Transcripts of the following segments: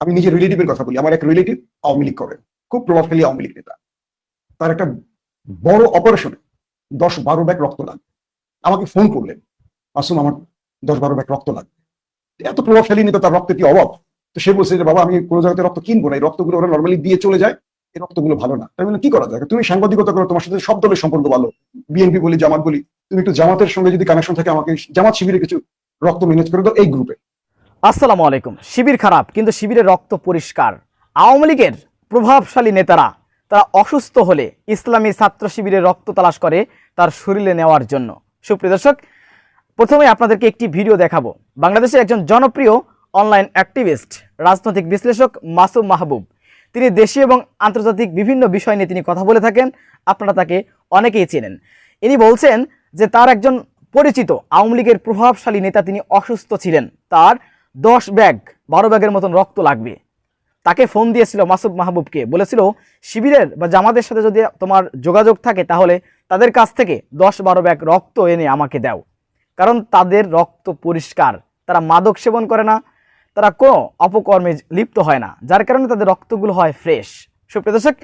আমি নিজের রিলেটিভের কথা বলি। আমার এক রিলেটিভ আওয়ামী লীগ করেন, খুব প্রভাবশালী আওয়ামী লীগ নেতা। তার একটা বড় অপারেশনে 10-12 ব্যাগ রক্ত লাগবে। আমাকে ফোন করলেন, মাসুম আমার 10-12 ব্যাগ রক্ত লাগবে। এত প্রভাবশালী নেতা, তার রক্তের কি অভাব? তো সে বলছে যে বাবা আমি কোনো জায়গাতে রক্ত কিনবো না, এই রক্তগুলো ওরা নর্মালি দিয়ে চলে যায়, এই রক্তগুলো ভালো না। তাই কি করা যায়? তুমি সাংবাদিকতা করো, তোমার সাথে সব দলের সম্পর্ক ভালো, বিএনপি বলি, জামাত বলি, তুমি একটু জামাতের সঙ্গে যদি কানেকশন থাকে আমাকে জামাত শিবিরে কিছু রক্ত ম্যানেজ করে দাও এই গ্রুপে। আসসালামু আলাইকুম। শিবির খারাপ কিন্তু শিবিরের রক্ত পরিষ্কার। আওয়ামী লীগের প্রভাবশালী নেতারা তারা অসুস্থ হলে ইসলামী ছাত্র শিবিরের রক্ত তালাশ করে তার শরীরে নেওয়ার জন্য। সুপ্রিয় দর্শক, প্রথমে আপনাদেরকে একটি ভিডিও দেখাবো। বাংলাদেশের একজন জনপ্রিয় অনলাইন অ্যাক্টিভিস্ট, রাজনৈতিক বিশ্লেষক মাসুম মাহবুব, তিনি দেশীয় এবং আন্তর্জাতিক বিভিন্ন বিষয় নিয়ে তিনি কথা বলে থাকেন। আপনারা তাকে অনেকেই চেনেন। ইনি বলছেন যে তার একজন পরিচিত আওয়ামী লীগের প্রভাবশালী নেতা তিনি অসুস্থ ছিলেন, তার 10-12 ব্যাগের মতন রক্ত লাগবে। তাকে ফোন দিয়েছিল মাসুম মাহবুবকে, বলেছিল শিবিরের বা জামাতের সাথে যদি তোমার যোগাযোগ থাকে তাহলে তাদের কাছ থেকে 10-12 ব্যাগ রক্ত এনে আমাকে দাও, কারণ তাদের রক্ত পরিষ্কার, তারা মাদক সেবন করে না, তারা কোনো অপকর্মে লিপ্ত হয় না, যার কারণে তাদের রক্তগুলো হয় ফ্রেশ। সুপ্রিয় দর্শক,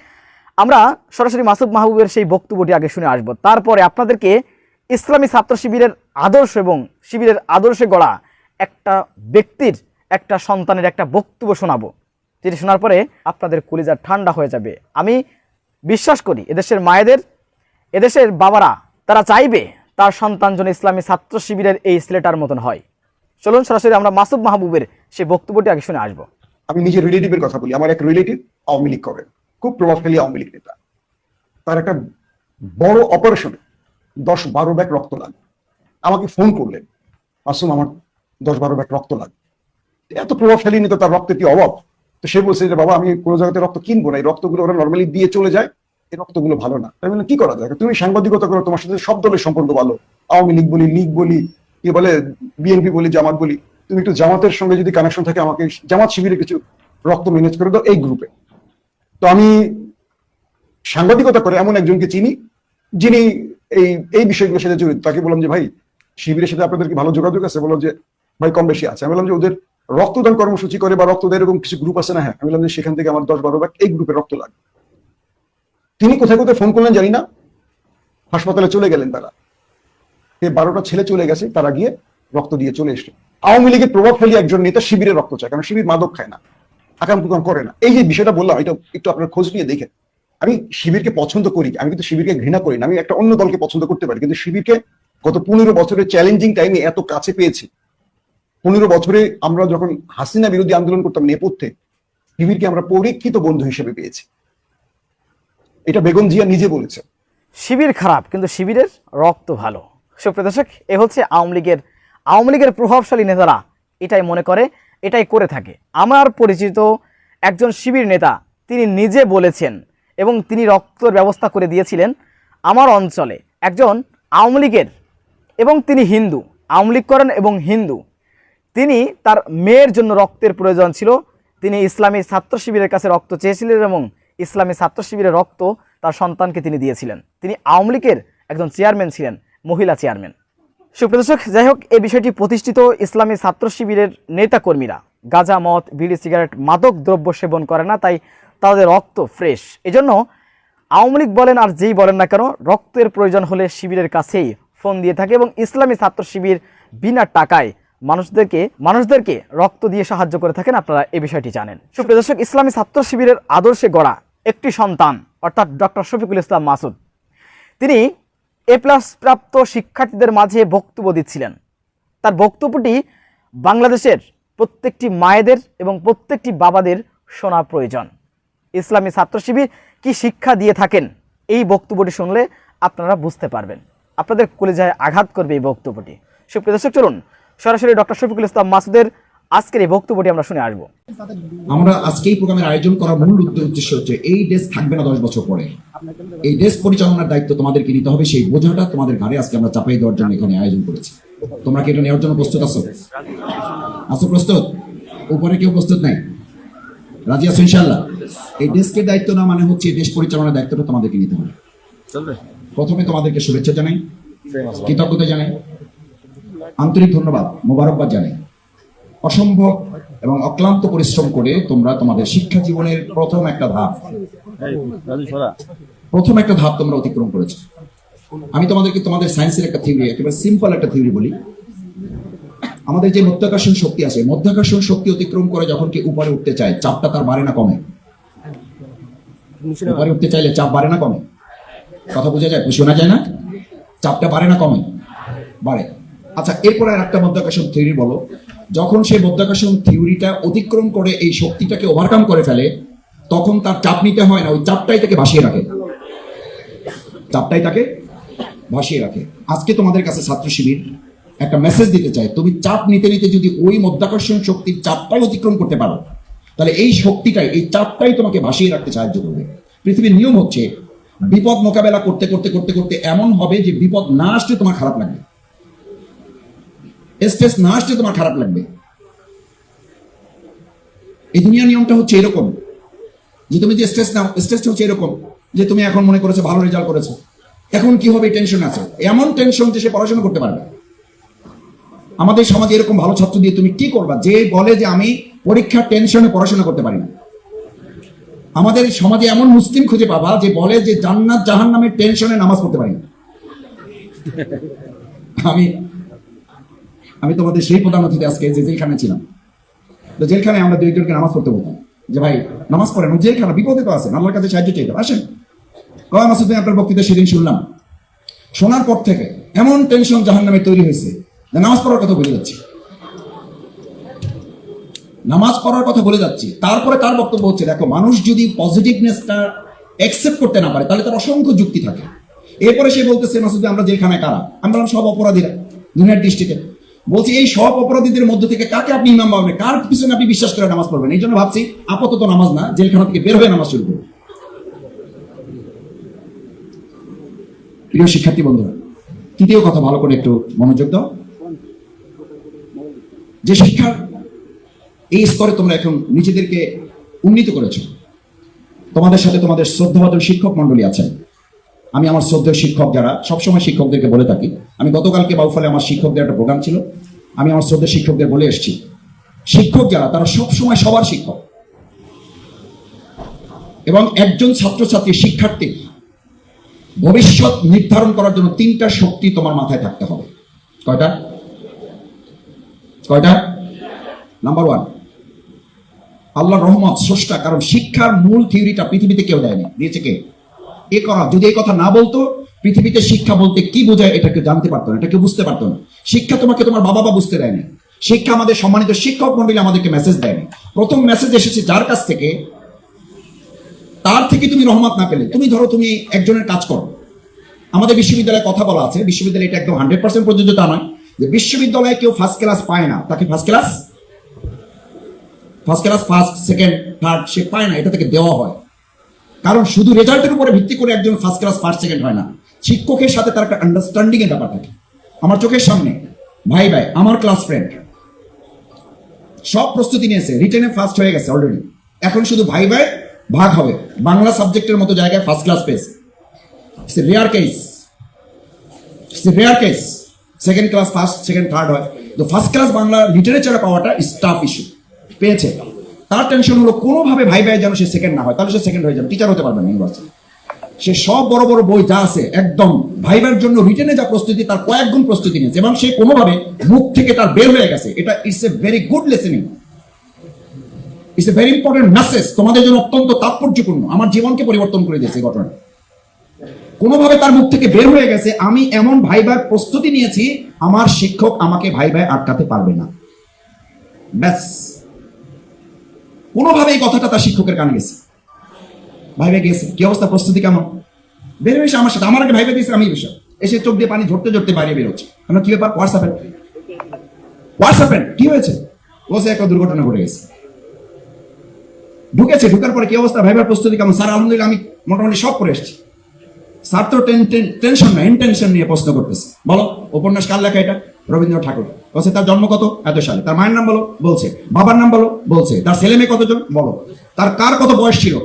আমরা সরাসরি মাসুম মাহবুবের সেই বক্তব্যটি আগে শুনে আসব, তারপরে আপনাদেরকে ইসলামী ছাত্র শিবিরের আদর্শ এবং শিবিরের আদর্শে গড়া একটা ব্যক্তির, একটা সন্তানের একটা বক্তব্য শোনাবো, যেটি শোনার পরে আপনাদের কলিজা ঠান্ডা হয়ে যাবে। আমি বিশ্বাস করি এদেশের মায়েদের, এদেশের বাবারা তারা চাইবে তার সন্তান যেন ইসলামী ছাত্র শিবিরের এই ছেলেটার মতন হয়। চলুন সরাসরি আমরা মাসুম মাহবুবের সেই বক্তব্যটি আগে শুনে আসবো। আমি নিজের রিলেটিভের কথা বলি। আমার এক রিলেটিভ আওয়ামী লীগ করেন, খুব প্রভাবশালী আওয়ামী লীগ নেতা। তার একটা বড় অপারেশনে 10-12 ব্যাগ রক্ত লাগবে। আমাকে ফোন করলেন, মাসুম আমার 10-12 ব্যাগ রক্ত লাগবে। এত প্রভাবশালী নেতা, তার রক্তের কি অভাব? তো সে বলছে যে বাবা আমি কোনো জায়গাতে রক্ত কিনবো না, এই রক্তগুলো ওরা নর্মালি দিয়ে চলে যায়, এই রক্তগুলো ভালো না। তাই কি করা যায়? তুমি সাংবাদিকতা করো, তোমার সাথে সব দলের সম্পর্ক ভালো, আওয়ামী লীগ বলি, কি বলে বিএনপি বলি, জামাত বলি, তুমি একটু জামাতের সঙ্গে যদি কানেকশন থাকে আমাকে জামাত শিবিরে কিছু রক্ত ম্যানেজ করে দাও এই গ্রুপে। তো আমি সাংবাদিকতা করে এমন একজনকে চিনি যিনি এই বিষয়গুলোর সাথে জড়িত। তাকে বললাম যে ভাই শিবিরের সাথে আপনাদের কি ভালো যোগাযোগ আছে? বললাম যে ভাই কম বেশি আছে। আমি বললাম যে ওদের রক্তদান কর্মসূচি করে বা রক্ত দেয় এরকম কিছু গ্রুপ আছে না? হ্যাঁ। আমি বললাম যে সেখান থেকে আমার 10-12 ব্যাগ এই গ্রুপে রক্ত লাগবে। তিনি কোথায় কোথায় ফোন করলেন জানি না, হাসপাতালে চলে গেলেন তারা। 12টা ছেলে চলে গেছে, তারা গিয়ে রক্ত দিয়ে চলে এসছে। আওয়ামী লীগের প্রভাবশালী একজন নেতা শিবিরের রক্ত চায়, কারণ শিবির মাদক খায় না, আকাম কুকাম করে না। এই যে বিষয়টা বললাম, এটা একটু আপনার খোঁজ নিয়ে দেখেন। আমি শিবিরকে পছন্দ করি, আমি কিন্তু শিবিরকে ঘৃণা করি না। আমি একটা অন্য দলকে পছন্দ করতে পারি, কিন্তু শিবিরকে গত 15 বছরের চ্যালেঞ্জিং টাইমে এত কাছে পেয়েছি। 15 বছরে আমরা যখন হাসিনা বিরোধী আন্দোলন করতাম নেপথ্যে, শিবিরকে আমরা পরীক্ষিত বন্ধু হিসেবে পেয়েছি। এটা বেগম জিয়া নিজে বলেছে। শিবির খারাপ কিন্তু শিবিরের রক্ত ভালো। সুপ্রিয় দর্শক, এ হচ্ছে আওয়ামী লীগের প্রভাবশালী নেতারা এটাই মনে করে, এটাই করে থাকে। আমার পরিচিত একজন শিবির নেতা তিনি নিজে বলেছেন এবং তিনি রক্তের ব্যবস্থা করে দিয়েছিলেন আমার অঞ্চলে একজন আওয়ামী লীগের, এবং তিনি হিন্দু, আওয়ামী লীগ করেন এবং হিন্দু। তিনি তার মেয়ের জন্য রক্তের প্রয়োজন ছিল, তিনি ইসলামী ছাত্র শিবিরের কাছে রক্ত চেয়েছিলেন এবং ইসলামী ছাত্র শিবিরের রক্ত তার সন্তানকে তিনি দিয়েছিলেন। তিনি আওয়ামী লীগের একজন চেয়ারম্যান ছিলেন, মহিলা চেয়ারম্যান। সুপ্রিয় দর্শক, যাই হোক, এই বিষয়টি প্রতিষ্ঠিত ইসলামী ছাত্র শিবিরের নেতাকর্মীরা গাঁজা, মদ, বিড়ি, সিগারেট, মাদক দ্রব্য সেবন করে না, তাই তাদের রক্ত ফ্রেশ। এজন্য আওয়ামী লীগ বলেন আর যেই বলেন না কেন, রক্তের প্রয়োজন হলে শিবিরের কাছেই ফোন দিয়ে থাকে এবং ইসলামী ছাত্র শিবির বিনা টাকায় মানুষদেরকে রক্ত দিয়ে সাহায্য করে থাকেন। আপনারা এই বিষয়টি জানেন। সুপ্রিয় দর্শক, ইসলামী ছাত্র শিবিরের আদর্শে গড়া একটি সন্তান অর্থাৎ ডক্টর শফিকুল ইসলাম মাসুদ, তিনি A+ প্রাপ্ত শিক্ষার্থীদের মাঝে বক্তব্য দিচ্ছিলেন। তার বক্তব্যটি বাংলাদেশের প্রত্যেকটি মায়েদের এবং প্রত্যেকটি বাবাদের শোনা প্রয়োজন। ইসলামী ছাত্র শিবির কি শিক্ষা দিয়ে থাকেন, এই বক্তব্যটি শুনলে আপনারা বুঝতে পারবেন, আপনাদের কলিজায় আঘাত করবে এই বক্তব্যটি। সুপ্রিয় দর্শক, চলুন সরাসরি ডক্টর শফিকুল ইসলাম মাসুদের আজকের এই বক্তব্যটি আমরা শুনে আসবো। আমরা আজকে এই প্রোগ্রামের আয়োজন করার মূল উদ্দেশ্য হচ্ছে এই দেশ থাকবে না 10 বছর পরে, এই দেশ পরিচালনার দায়িত্ব তোমাদেরকে নিতে হবে। সেই বোঝাটা তোমাদের ঘাড়ে আজকে আমরা চাপাই দেওয়ার জন্য এখানে আয়োজন করেছি। তোমরা কি এটা নেওয়ার জন্য প্রস্তুত আছো? প্রস্তুত? উপরে কেউ প্রস্তুত নাই? রাজি আছো ইনশাআল্লাহ? এই দেশকে দায়িত্ব না মানে হচ্ছে দেশ পরিচালনার দায়িত্বটা তোমাদেরকে নিতে হবে। প্রথমে তোমাদেরকে শুভেচ্ছা জানাই, কৃতজ্ঞতা জানাই, আন্তরিক ধন্যবাদ, মোবারকবাদ জানাই। অসম্ভব এবং অক্লান্ত পরিশ্রম করে তোমরা তোমাদের শিক্ষা জীবনের প্রথম একটা ধাপ তোমরা অতিক্রম করেছো। আমি তোমাদেরকে তোমাদের সায়েন্সের একটা থিওরি, একেবারে সিম্পল একটা থিওরি বলি। আমাদের যে মধ্যাকর্ষণ শক্তি আছে, মধ্যাকর্ষণ শক্তি অতিক্রম করে যখন কি উপরে উঠতে চায়, চাপটা তার বাড়ে না কমে? উপরে উঠতে চাইলে চাপ বাড়ে না কমে? কথা বোঝা যায়? শোনা যায় না? চাপটা বাড়ে না কমে? বাড়ে। আচ্ছা, এরপরে আর একটা মধ্যাকর্ষণ থিওরি বলো। যখন সেই মধ্যাকর্ষণ থিওরিটা অতিক্রম করে এই শক্তিটাকে ওভারকাম করে ফেলে, তখন তার চাপ নিতে হয় না, ওই চাপটাই তাকে ভাসিয়ে রাখে। চাপটাই তাকে ভাসিয়ে রাখে। আজকে তোমাদের কাছে ছাত্র শিবির একটা মেসেজ দিতে চাই, তুমি চাপ নিতে নিতে যদি ওই মধ্যাকর্ষণ শক্তির চাপটাই অতিক্রম করতে পারো, তাহলে এই শক্তিটাই, এই চাপটাই তোমাকে ভাসিয়ে রাখতে সাহায্য করবে। পৃথিবীর নিয়ম হচ্ছে বিপদ মোকাবেলা করতে করতে করতে করতে এমন হবে যে বিপদ না আসলে তোমার খারাপ লাগবে, স্ট্রেস না আসলে তোমার খারাপ লাগবে। এই দুনিয়ার নিয়মটা হচ্ছে এরকম যে তুমি যে স্ট্রেস নাও, স্ট্রেসটা হচ্ছে এরকম যে তুমি এখন মনে করেছো ভালো রেজাল্ট করেছো, এখন কি হবে টেনশন আছে, এমন টেনশন যে সে পড়াশোনা করতে পারবে। আমাদের সমাজে এরকম ভালো ছাত্র দিয়ে তুমি কি করবা যে বলে যে আমি পরীক্ষার টেনশনে পড়াশোনা করতে পারি না? আমাদের সমাজে এমন মুসলিম খুঁজে পাবা যে বলে যে জান্নাত জাহান্নামের টেনশনে নামাজ পড়তে পারি না। আমি তোমাদের সেই প্রধান অতিথি আজকে যে জেলখানে ছিলাম, তো জেলখানে আমরা দুই জনকে নামাজ পড়তে বলতাম যে ভাই নামাজ পড়েন, জেলখানা বিপদে তো আছেন, আল্লাহর কাছে সাহায্য চাইতে আসেন। কয় মাসুদ ভাই আপনার বক্তৃতা সেদিন শুনলাম, শোনার পর থেকে এমন টেনশন জাহান্নামে তৈরি হয়েছে যে নামাজ পড়ার কথা বলে যাচ্ছি, নামাজ পড়ার কথা বলে যাচ্ছি। তারপরে তার বক্তব্য হচ্ছে দেখো, মানুষ যদি পজিটিভনেসটা অ্যাকসেপ্ট করতে না পারে তাহলে তার অসংখ্য যুক্তি থাকে। এরপরে সে বলতেছে মাসুদ আমরা জেলখানায় কারা? আমি বললাম সব অপরাধীরা দুনিয়ার দৃষ্টিতে। বলছি এই সব অপরাধীদের মধ্যে থেকে কাকে আপনি ইমাম ভাববেন, কার পিছনে আপনি বিশ্বাস করে নামাজ পড়বেন? এই জন্য ভাবছি আপাতত নামাজ না, জেলখানা থেকে বের হয়ে নামাজ শুরু করবো। প্রিয় শিক্ষার্থী বন্ধুরা, তৃতীয় কথা ভালো করে একটু মনোযোগ দাও। যে শিক্ষার এই স্তরে তোমরা এখন নিজেদেরকে উন্নীত করেছো, তোমাদের সাথে তোমাদের শ্রদ্ধাভাজন শিক্ষক মন্ডলী আছেন। আমি আমার শ্রদ্ধেয় শিক্ষক যারা, সবসময় শিক্ষকদেরকে বলে থাকি, আমি গতকালকে বাউফলে আমার শিক্ষকদের একটা প্রোগ্রাম ছিল, আমি আমার শ্রদ্ধেয় শিক্ষকদের বলে এসেছি, শিক্ষক যারা তারা সবসময় সবার শিক্ষক। এবং একজন ছাত্রছাত্রী শিক্ষার্থী ভবিষ্যৎ নির্ধারণ করার জন্য তিনটা শক্তি তোমার মাথায় থাকতে হবে। কয়টা? কয়টা? নাম্বার ওয়ান, আল্লাহর রহমত, স্রষ্টা। কারণ শিক্ষার মূল থিওরিটা পৃথিবীতে কেউ দেয়নি, দিয়েছে কে? এ করা। যদি এই কথা না বলতো, পৃথিবীতে শিক্ষা বলতে কি বোঝায় এটা কেউ জানতে পারতো না, এটা কেউ বুঝতে পারতো না। শিক্ষা তোমাকে তোমার বাবা বা বুঝতে দেয়নি, শিক্ষা আমাদের সম্মানিত শিক্ষক মন্ডলী আমাদেরকে মেসেজ দেয়নি। প্রথম মেসেজ এসেছে যার কাছ থেকে, তার থেকে তুমি রহমত না পেলে, তুমি ধরো তুমি একজনের কাজ করো। আমাদের বিশ্ববিদ্যালয়ে কথা বলা আছে, বিশ্ববিদ্যালয় এটা একদম 100% প্রযোজ্য তা নয়, যে বিশ্ববিদ্যালয়ে কেউ ফার্স্ট ক্লাস পায় না, তাকে first class, first, second, third সে পায় না, এটা তাকে দেওয়া হয়। কারণ শুধু রেজাল্টের উপরে ভিত্তি করে একজন ফার্স্ট ক্লাস, ফার্স্ট, সেকেন্ড হয় না। শিক্ষকের সাথে তার একটা আন্ডারস্ট্যান্ডিং এর ব্যাপার থাকে। আমার চোখের সামনে ভাই আমার ক্লাস ফ্রেন্ড সব প্রস্তুতি নিয়েছে, রিটেনে ফার্স্ট হয়ে গেছে অলরেডি, এখন শুধু ভাই ভাগ হবে। বাংলা সাবজেক্টের মতো জায়গায় ফার্স্ট ক্লাস পেয়েছে, rare case. Second class first, second, third হয়, তো ফার্স্ট ক্লাস বাংলা লিটারেচারে পাওয়াটা স্টাফ ইস্যু পেয়েছে। তার টেনশন হলো কোনোভাবে ভাই যেন সে সেকেন্ড না হয়, তাহলে সে সেকেন্ড হয়ে যাবে, টিচার হতে পারবে না ইউনিভার্সিটি। সে সব বড় বড় বই যা আছে একদম ভাইবার জন্য রিটেনে যা প্রস্তুতি, তার কয়েক গুণ প্রস্তুতি নিয়েছে, এবং সে কোনোভাবে মুখ থেকে তার বের হয়ে গেছে। এটা it's a very good lessoning, it's a very important message, তোমাদের জন্য অত্যন্ত তাৎপর্যপূর্ণ। আমার জীবনকে পরিবর্তন করে দিয়েছে এই ঘটনা। কোনোভাবে তার মুখ থেকে বের হয়ে গেছে, আমি এমন ভাইবার প্রস্তুতি নিয়েছি, আমার শিক্ষক আমাকে ভাইবায় আটকাতে পারবে না। ব্যাস, কোনোভাবে এই কথাটা তার শিক্ষকের কানে গেছে, ভাইবে গেছে, কি অবস্থা, প্রস্তুতি কেমন, বের হয়েছে আমার সাথে, আমার আগে ভাইবে দিয়েছে, আমি বিষয় এসে চোখ দিয়ে পানি ঝরতে বাইরে বেরোচ্ছে। আমরা কি ব্যাপার, হোয়াটসঅ্যাপে কি হয়েছে? বলছে একটা দুর্ঘটনা ঘটে গেছে। ঢুকার পরে কি অবস্থা, ভাইবার প্রস্তুতি কেমন? স্যার আলহামদুলিল্লাহ আমি মোটামুটি সব করে এসেছি। স্যার তো টেনশন না, ইনটেনশন নিয়ে প্রশ্ন করতেছে। বলো উপন্যাস কার লেখা? এটা রবীন্দ্রনাথ ঠাকুর। বলছে তার জন্ম কত? এত সালে। তার মায়ের নাম বলো? বলছে। বাবার নাম বলো? বলছে। তার ছেলে মেয়ে কতজন? বলো। তার কার কত বয়স ছিল?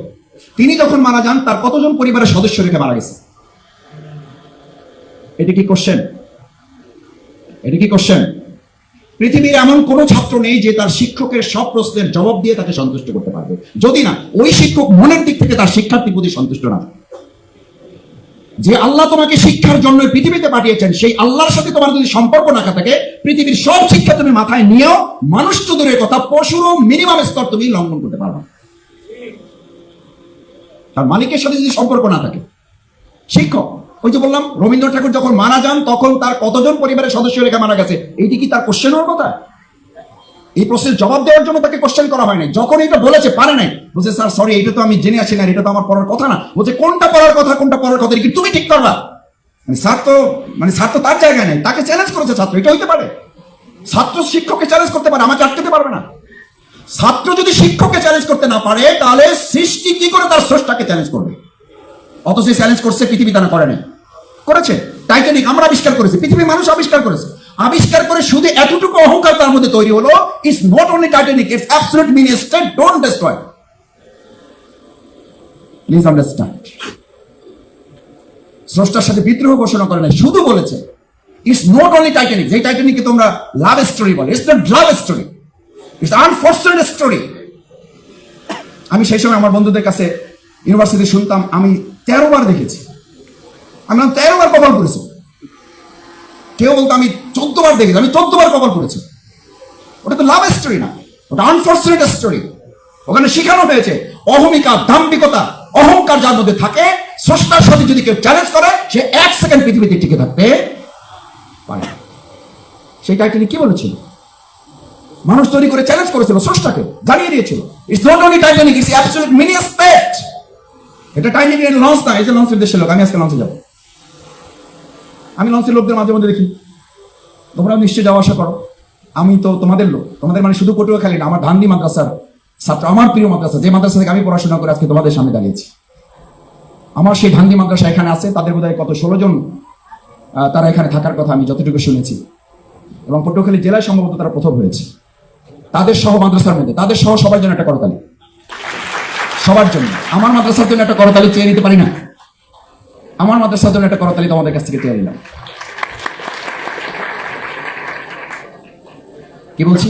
তিনি যখন মারা যান তার কতজন পরিবারের সদস্য রেখে মারা গেছে? এটা কি কোশ্চেন? পৃথিবীর এমন কোন ছাত্র নেই যে তার শিক্ষকের সব প্রশ্নের জবাব দিয়ে তাকে সন্তুষ্ট করতে পারবে, যদি না ওই শিক্ষক মনের দিক থেকে তার শিক্ষার্থীর প্রতি সন্তুষ্ট না। যে আল্লাহ তোমাকে শিক্ষার জন্য পৃথিবীতে পাঠিয়েছেন, সেই আল্লাহর সাথে তোমার যদি সম্পর্ক না থাকে, পৃথিবীর সব শিক্ষা তুমি মাথায় নিয়েও মানুষ তো দূরের কথা, পশুরও মিনিমাম স্তর তুমি লঙ্ঘন করতে পারবে। তার মালিকের সাথে যদি সম্পর্ক না থাকে, শিক্ষক, ওই যে বললাম রবীন্দ্রনাথ ঠাকুর যখন মারা যান তখন তার কতজন পরিবারের সদস্য রেখে মারা গেছে, এইটি কি তার কোশ্চেন হওয়ার কথা? এই প্রশ্নের জবাব দেওয়ার জন্য তাকে কোশ্চেন করা হয় নাই। যখন এটা বলেছে পারে নাই, বলছে স্যার সরি, এটা তো আমি জেনে আছি না, এটা তো আমার পড়ার কথা না। বলছে কোনটা পড়ার কথা, কোনটা পড়ার কথা কি তুমি ঠিক করবা? স্যার তো তার জায়গায় নেই, তাকে চ্যালেঞ্জ করেছে ছাত্র। এটা হইতে পারে? ছাত্র শিক্ষককে চ্যালেঞ্জ করতে পারে, আমাকে আটকাতে পারবে না। ছাত্র যদি শিক্ষককে চ্যালেঞ্জ করতে না পারে, তাহলে সৃষ্টি কি করে তার স্রষ্টাকে চ্যালেঞ্জ করবে? অথচ চ্যালেঞ্জ করছে পৃথিবী, তা না করে নাই, করেছে। টাইটানিক আমরা আবিষ্কার করেছি, পৃথিবীর মানুষ আবিষ্কার করেছে। আবিষ্কার করে শুধু এতটুকু অহংকার তার মধ্যে তৈরি হলো, it's not only Titanic, it's absolute mini state, don't destroy. Please understand, স্রষ্টার সাথে বিদ্রোহ ঘোষণা করে নাই, শুধু বলেছে ইটস নট অনলি টাইটানিক। যে টাইটানিককে তোমরা লাভ স্টোরি বলে, it's not love story, it's unfortunate story. আমি সেই সময় আমার বন্ধুদের কাছে ইউনিভার্সিটি শুনতাম, আমি 13 বার দেখেছি। আমি 13 বার কপাল করেছি। কেউ বলতো আমি 14 বার দেখেছি, আমি 14 বার কপাল করেছি। ওটা তো লাভ স্টোরি না, ওটা আনফরচুনেট স্টোরি। ওখানে শেখানো হয়েছে অহমিকা, দাম্ভিকতা, অহংকার যার মধ্যে থাকে, স্রষ্টার সাথে যদি কেউ চ্যালেঞ্জ করে, সে 1 সেকেন্ড পৃথিবীতে টিকে থাকতে পারে। সেই টাইটানিক কি বলেছিল? মানুষ তৈরি করে চ্যালেঞ্জ করেছিল, স্রষ্টাকে জানিয়ে দিয়েছিল it's not only Titanic, it's absolute mini state. এটা টাইটানিকের লঞ্চ না, এই যে লঞ্চের দেশের লোক। আমি আজকে লঞ্চে যাবো, আমি লঞ্চের লোকদের মাঝে মধ্যে দেখি, তোমরাও নিশ্চয়ই যাওয়া আসা করো। আমি তো তোমাদের লোক, তোমাদের মানে শুধু পটুয়াখালী না, আমার ধানদি মাদ্রাসার ছাত্র, আমার প্রিয় মাদ্রাসা, যে মাদ্রাসা থেকে আমি পড়াশোনা করে আজকে তোমাদের সামনে দাঁড়িয়েছি। আমার সেই ধানদি মাদ্রাসা এখানে আছে, তাদের বোধহয় কত 16 জন তারা এখানে থাকার কথা আমি যতটুকু শুনেছি, এবং পটুয়াখালী জেলায় সম্ভবত তারা প্রথম হয়েছে। তাদের সহ মাদ্রাসার মধ্যে, তাদের সহ সবার জন্য একটা করতালি, সবার জন্য। আমার মাদ্রাসার জন্য একটা করতালি চেয়ে নিতে পারি না? আমার মাদ্রাসার জন্য একটা করতালি তোমাদের কাছ থেকে চেয়ে নিলাম। কি বলছি?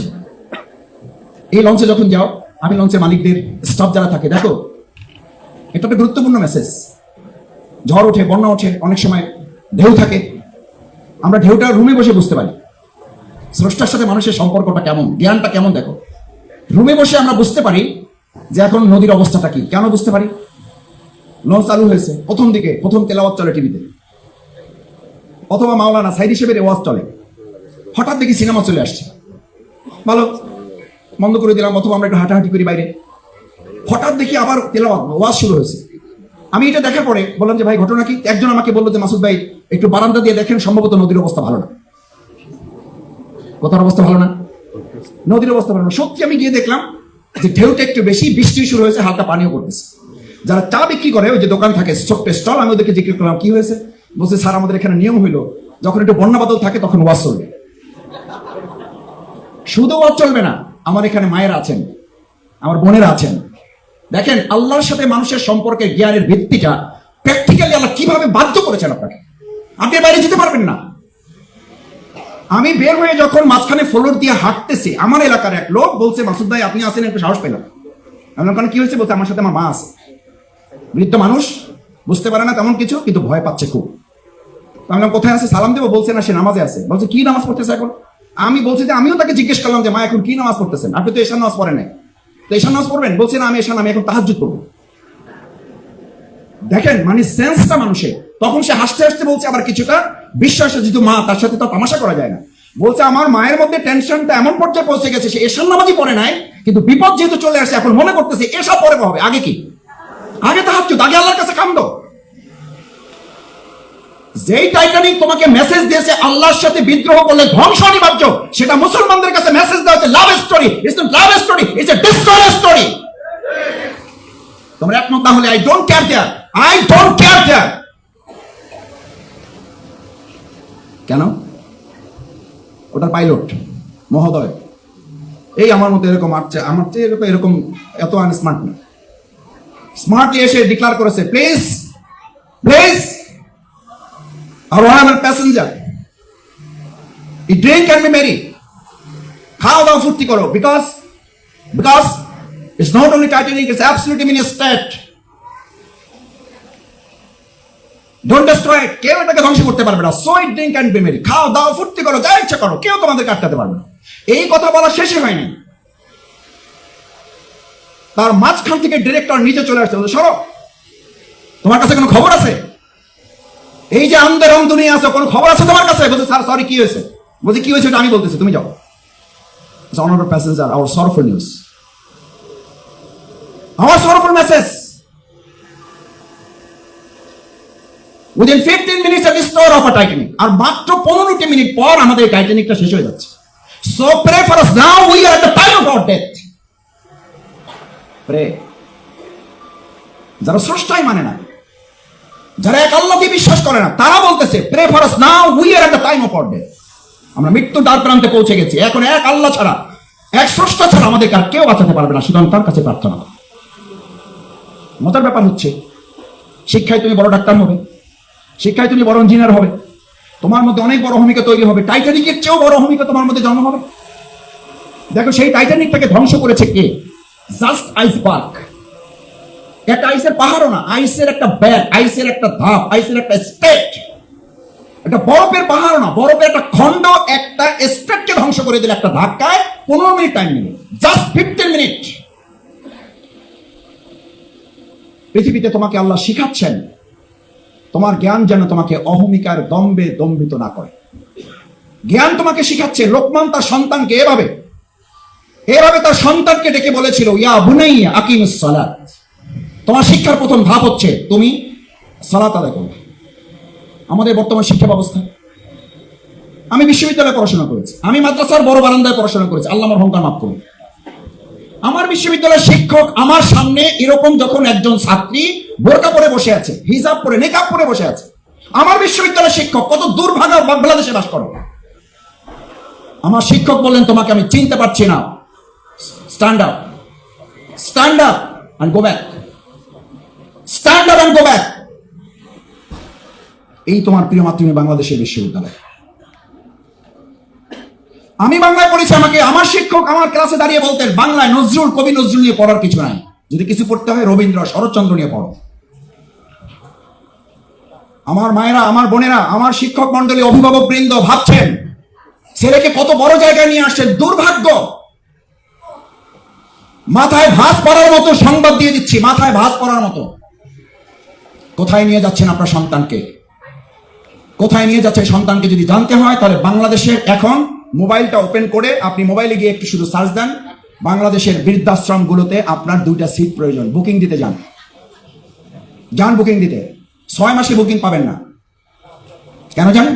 এই লঞ্চে যখন যাও, আমি লঞ্চের মালিকদের, স্টাফ যারা থাকে, দেখো এটা একটা গুরুত্বপূর্ণ মেসেজ। ঝড় ওঠে, বন্যা ওঠে, অনেক সময় ঢেউ থাকে, আমরা ঢেউটা রুমে বসে বুঝতে পারি স্রষ্টার সাথে মানুষের সম্পর্কটা কেমন, জ্ঞানটা কেমন। দেখো রুমে বসে আমরা বুঝতে পারি যে এখন নদীর অবস্থাটা কি। কেন বুঝতে পারি? লঞ্চ চালু হয়েছে, প্রথম দিকে প্রথম তেলাওয়াত চলে টিভিতে, অথবা মাওলানা সাইদ হিসেবে ওয়াজ চলে, হঠাৎ দেখি সিনেমা চলে আসছে, ভালো, বন্ধ করে দিলাম, অথবা আমরা একটু হাঁটাহাঁটি করি বাইরে, হঠাৎ দেখি আবার তেলাওয়াত ওয়াজ শুরু হয়েছে। আমি এটা দেখার পরে বললাম যে ভাই ঘটনা কি? একজন আমাকে বললো যে মাসুদ ভাই একটু বারান্দা দিয়ে দেখেন, সম্ভবত নদীর অবস্থা ভালো না। কোথার অবস্থা ভালো না? নদীর অবস্থা ভালো না। সত্যি আমি গিয়ে দেখলাম যে ঢেউটা একটু বেশি, বৃষ্টি শুরু হয়েছে, হালকা পানিও পড়তেছে। যারা চা বিক্রি করে, ওই যে দোকান থাকে, ছোট্ট স্টল, আমি ওদেরকে জিজ্ঞেস করলাম কি হয়েছে? বলছে স্যার আমাদের এখানে নিয়ম হইলো যখন একটু বন্যা বাদল থাকে তখন ওয়াজ চলবে। শুধু ওয়াজ চলবে না, আমার এখানে মায়েরা আছেন, আমার বোনেরা আছেন। দেখেন আল্লাহর সাথে মানুষের সম্পর্কের জ্ঞানের ভিত্তিটা প্র্যাকটিক্যালি আল্লাহ কিভাবে বাধ্য করেছেন আপনাকে। আপনি বাইরে যেতে পারবেন না। আমি বের হয়ে যখন মাঝখানে ফ্লোর দিয়ে হাঁটতেছি, আমার এলাকার এক লোক বলছে মাসুদ ভাই আপনি আসেন, একটু সাহস পেলাম। আমি ওখানে কি হয়েছে? বলছে আমার সাথে আমার মা আছে, বৃদ্ধ মানুষ, বুঝতে পারে না তেমন কিছু, কিন্তু ভয় পাচ্ছে খুব। আমি কোথায় আছে, সালাম দেবো, বলছে না সে নামাজে আছে। বলছে কি নামাজ পড়তেছে এখন? আমি বলছি যে আমিও তাকে জিজ্ঞেস করলাম যে মা এখন কি নামাজ পড়তেছেন? আপনি তো এশার নামাজ পড়েন নাই, তো এশার নামাজ পড়বেন? বলছে না আমি এশার, আমি এখন তাহাজ্জুদ পড়বো। দেখেন মানে সেন্সটা মানুষের। তখন সে হাসতে হাসতে বলছে আবার কিছুটা বিশ্বাস, যেহেতু মা, তার সাথে তো তামাশা করা যায় না। বলছে আমার মায়ের মধ্যে টেনশনটা এমন পর্যায়ে পৌঁছে গেছে, সে এশার নামাজই পড়ে নাই, কিন্তু বিপদ যেহেতু চলে আসছে এখন মনে করতেছে এসা পরে হবে, আগে কি? আগে তাহাজ্জুদ, আগে আল্লাহর কাছে কান্দো। যেই টাইটানিক তোমাকে মেসেজ দিয়েছে আল্লাহর সাথে বিদ্রোহ করলে ধ্বংস অনিবার্য, সেটা মুসলমানদের কাছে মেসেজ দেওয়া হচ্ছে love story. It's not love story, it's a destroy story. তোমরা একমত না হলে I don't care there, I don't care দেয়ার। কেন? ওটার পাইলট মহোদয় এই আমার মতো এরকম আসছে, আমার চেয়ে এরকম এত আনস্মার্ট না, স্মার্টলি এসে ডিক্লার করেছে please please our honorable passenger, you drink and be merry, খাও দাও ফুর্তি করো, because it's not only Titanic, it's absolutely mean a state. Don't destroy it. কেউ এটাকে ধ্বংস করতে পারবে না। So eat, drink and be merry. খাও দাও ফুর্তি করো, যা ইচ্ছা করো, কেউ তোমাদেরকে আটকাতে পারবে না। এই কথা বলা শেষই হয়নি, তার মাঝখান থেকে ডিরেক্টর নিচে চলে আসছে, সরো, তোমার কাছে কোনো খবর আছে? এই যে আন্দে রং দুনিয়া আছে, কোনো খবর আছে তোমার কাছে? বলছে স্যার সরি, কি হয়েছে? বলছে কি হয়েছে এটা আমি বলতেছি, তুমি যাও। Honorable passenger, our sorrowful news, our sorrowful message. Within 15 minutes of this story of a Titanic, আর মাত্র 15 মিনিট পর আমাদের টাইটানিকটা শেষ হয়ে যাচ্ছে। So pray for us now, we are at the time of our death. Pray. যারা স্রষ্টাই মানে না, যারা এক আল্লাহকে বিশ্বাস করে না, তারা বলতেছে pray for us now, we are at the time of our death. আমরা মৃত্যু দ্বার প্রান্তে পৌঁছে গেছি, এখন এক আল্লাহ ছাড়া, এক স্রষ্টা ছাড়া আমাদের আর কেউ বাঁচাতে পারবে না, সুতরাং তার কাছে প্রার্থনা। মজার ব্যাপার হচ্ছে, শিক্ষায় তুমি বড় ডাক্তার হবে, শিক্ষায় তুমি বড় ইঞ্জিনিয়ার হবে, তোমার মধ্যে অনেক বড় ভূমিকা তৈরি হবে, টাইটানিকের চেয়েও বড় ভূমিকা তোমার মধ্যে জন্ম হবে। দেখো সেই টাইটানিকটাকে ধ্বংস করেছে কে? জাস্ট আইসবার্গ, একটা আইসের পাহাড়ও না, আইসের একটা ব্যাগ, আইসের একটা ধাপ, আইসের একটা স্টেট, একটা বরফের পাহাড় না, বরফের একটা খন্ড একটা স্টেটকে ধ্বংস করে দিলে একটা ধাক্কায়। 15 মিনিট টাইম নিল, জাস্ট 15 মিনিট। পৃথিবীতে তোমাকে আল্লাহ শিখাচ্ছেন, তোমার জ্ঞান যেন তোমাকে অহমিকার দম্বে দম্বিত না করে। জ্ঞান তোমাকে শিখাচ্ছে। লোকমান তার সন্তানকে এভাবে তার সন্তানকে ডেকে বলেছিল, ইয়া বুনাইয়া আকিমিস সালাত, তোমার শিক্ষার প্রথম ধাপ হচ্ছে তুমি সালাত আদায় করবে। আমাদের বর্তমান শিক্ষা ব্যবস্থা, আমি বিশ্ববিদ্যালয়ে পড়াশোনা করেছি, আমি মাদ্রাসার বড় বারান্দায় পড়াশোনা করেছি, আল্লাহ আমার অহংকার মাফ করুন। আমার বিশ্ববিদ্যালয়ের শিক্ষক আমার সামনে এরকম যখন একজন ছাত্রী বোরকা পরে বসে আছে, হিজাব পরে, নেকাব পরে বসে আছে, আমার বিশ্ববিদ্যালয়ের শিক্ষক, কত দুর্ভাগা বাংলাদেশে বাস করো, আমার শিক্ষক বললেন তোমাকে আমি চিনতে পারছি না, stand up, stand up and go back, stand up and go back. এই তোমার প্রিয় মাতৃভূমি বাংলাদেশের বিশ্ববিদ্যালয়। আমি বাংলায় পড়েছি, আমাকে আমার শিক্ষক আমার ক্লাসে দাঁড়িয়ে বলতেন, বাংলায় নজরুল, কবি নজরুল নিয়ে পড়ার কিছু নাই, যদি কিছু পড়তে হয় রবীন্দ্র, শরৎচন্দ্র নিয়ে পড়ো। আমার মায়েরা, আমার বোনেরা, আমার শিক্ষক মন্ডলী, অভিভাবক বৃন্দ ভাবছেন ছেলেকে কত বড় জায়গায় নিয়ে আসছেন। দুর্ভাগ্য, মাথায় ভাঁজ পড়ার মতো সংবাদ দিয়ে দিচ্ছি, মাথায় ভাঁজ পড়ার মতো। কোথায় নিয়ে যাচ্ছেন আপনার সন্তানকে? কোথায় নিয়ে যাচ্ছে সন্তানকে যদি জানতে হয়, তাহলে বাংলাদেশের এখন মোবাইলটা ওপেন করে আপনি মোবাইলে গিয়ে একটু শুধু সার্চ দেন, বাংলাদেশের বৃদ্ধাশ্রমগুলোতে আপনার 2টা সিট প্রয়োজন, বুকিং দিতে যান বুকিং দিতে। 6 মাসে বুকিং পাবেন না, কেন জানেন?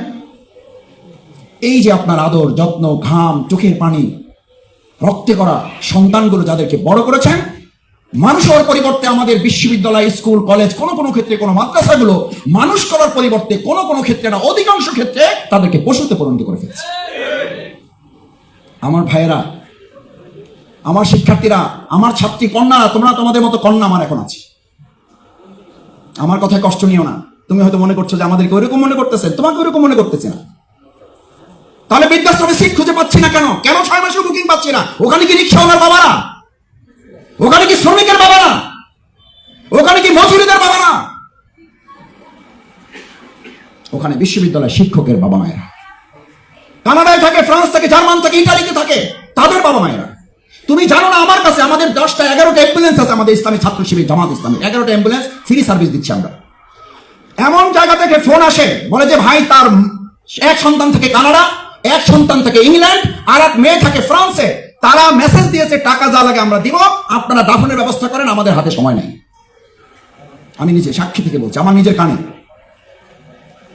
এই যে আপনার আদর, যত্ন, ঘাম, চোখের পানি, রক্তে করা সন্তানগুলো যাদেরকে বড় করেছেন, মানুষ হওয়ার পরিবর্তে আমাদের বিশ্ববিদ্যালয়, স্কুল, কলেজ, কোনো ক্ষেত্রে, কোনো মাদ্রাসাগুলো মানুষ করার পরিবর্তে কোনো ক্ষেত্রে না, অধিকাংশ ক্ষেত্রে তাদেরকে পশুতে পরিণত করে ফেলছে। আমার ভাইয়েরা, আমার শিক্ষার্থীরা, আমার ছাত্রী কন্যারা, তোমরা তোমাদের মতো কন্যা আমার এখন আছে। আমার কথায় কষ্ট নিও না। তুমি হয়তো মনে করছো যে আমাদেরকে ওইরকম মনে করতেছে, তোমাকে ওইরকম মনে করতেছে না। তাহলে বৃদ্ধাশ্রমে সিট খুঁজে পাচ্ছি না কেন? 6 মাসে বুকিং পাচ্ছি না? ওখানে কি রিক্সাওয়ালার বাবারা? ওখানে কি শ্রমিকের বাবারা? ওখানে কি মজুরিদের বাবারা? ওখানে বিশ্ববিদ্যালয় শিক্ষকের বাবা মায়েরা, কানাডায় থাকে, ফ্রান্স থাকে, জার্মান থাকে, ইটালিতে থাকে, তাদের বাবা মায়েরা। তুমি জানো না, আমার কাছে আমাদের 10টা 11টা অ্যাম্বুলেন্স আছে, আমাদের ইসলামী ছাত্র শিবির Jamaat Islami 11টা ambulance free service দিচ্ছি আমরা। এমন জায়গা থেকে ফোন আসে, বলে যে ভাই তার এক সন্তান থেকে কানাডা, এক সন্তান থেকে ইংল্যান্ড, আর এক মেয়ে থাকে ফ্রান্সে, তারা মেসেজ দিয়েছে টাকা যা লাগে আমরা দিব, আপনারা দাফনের ব্যবস্থা করেন, আমাদের হাতে সময় নেই। আমি নিজে সাক্ষী থেকে বলছি, আমার নিজের কানে।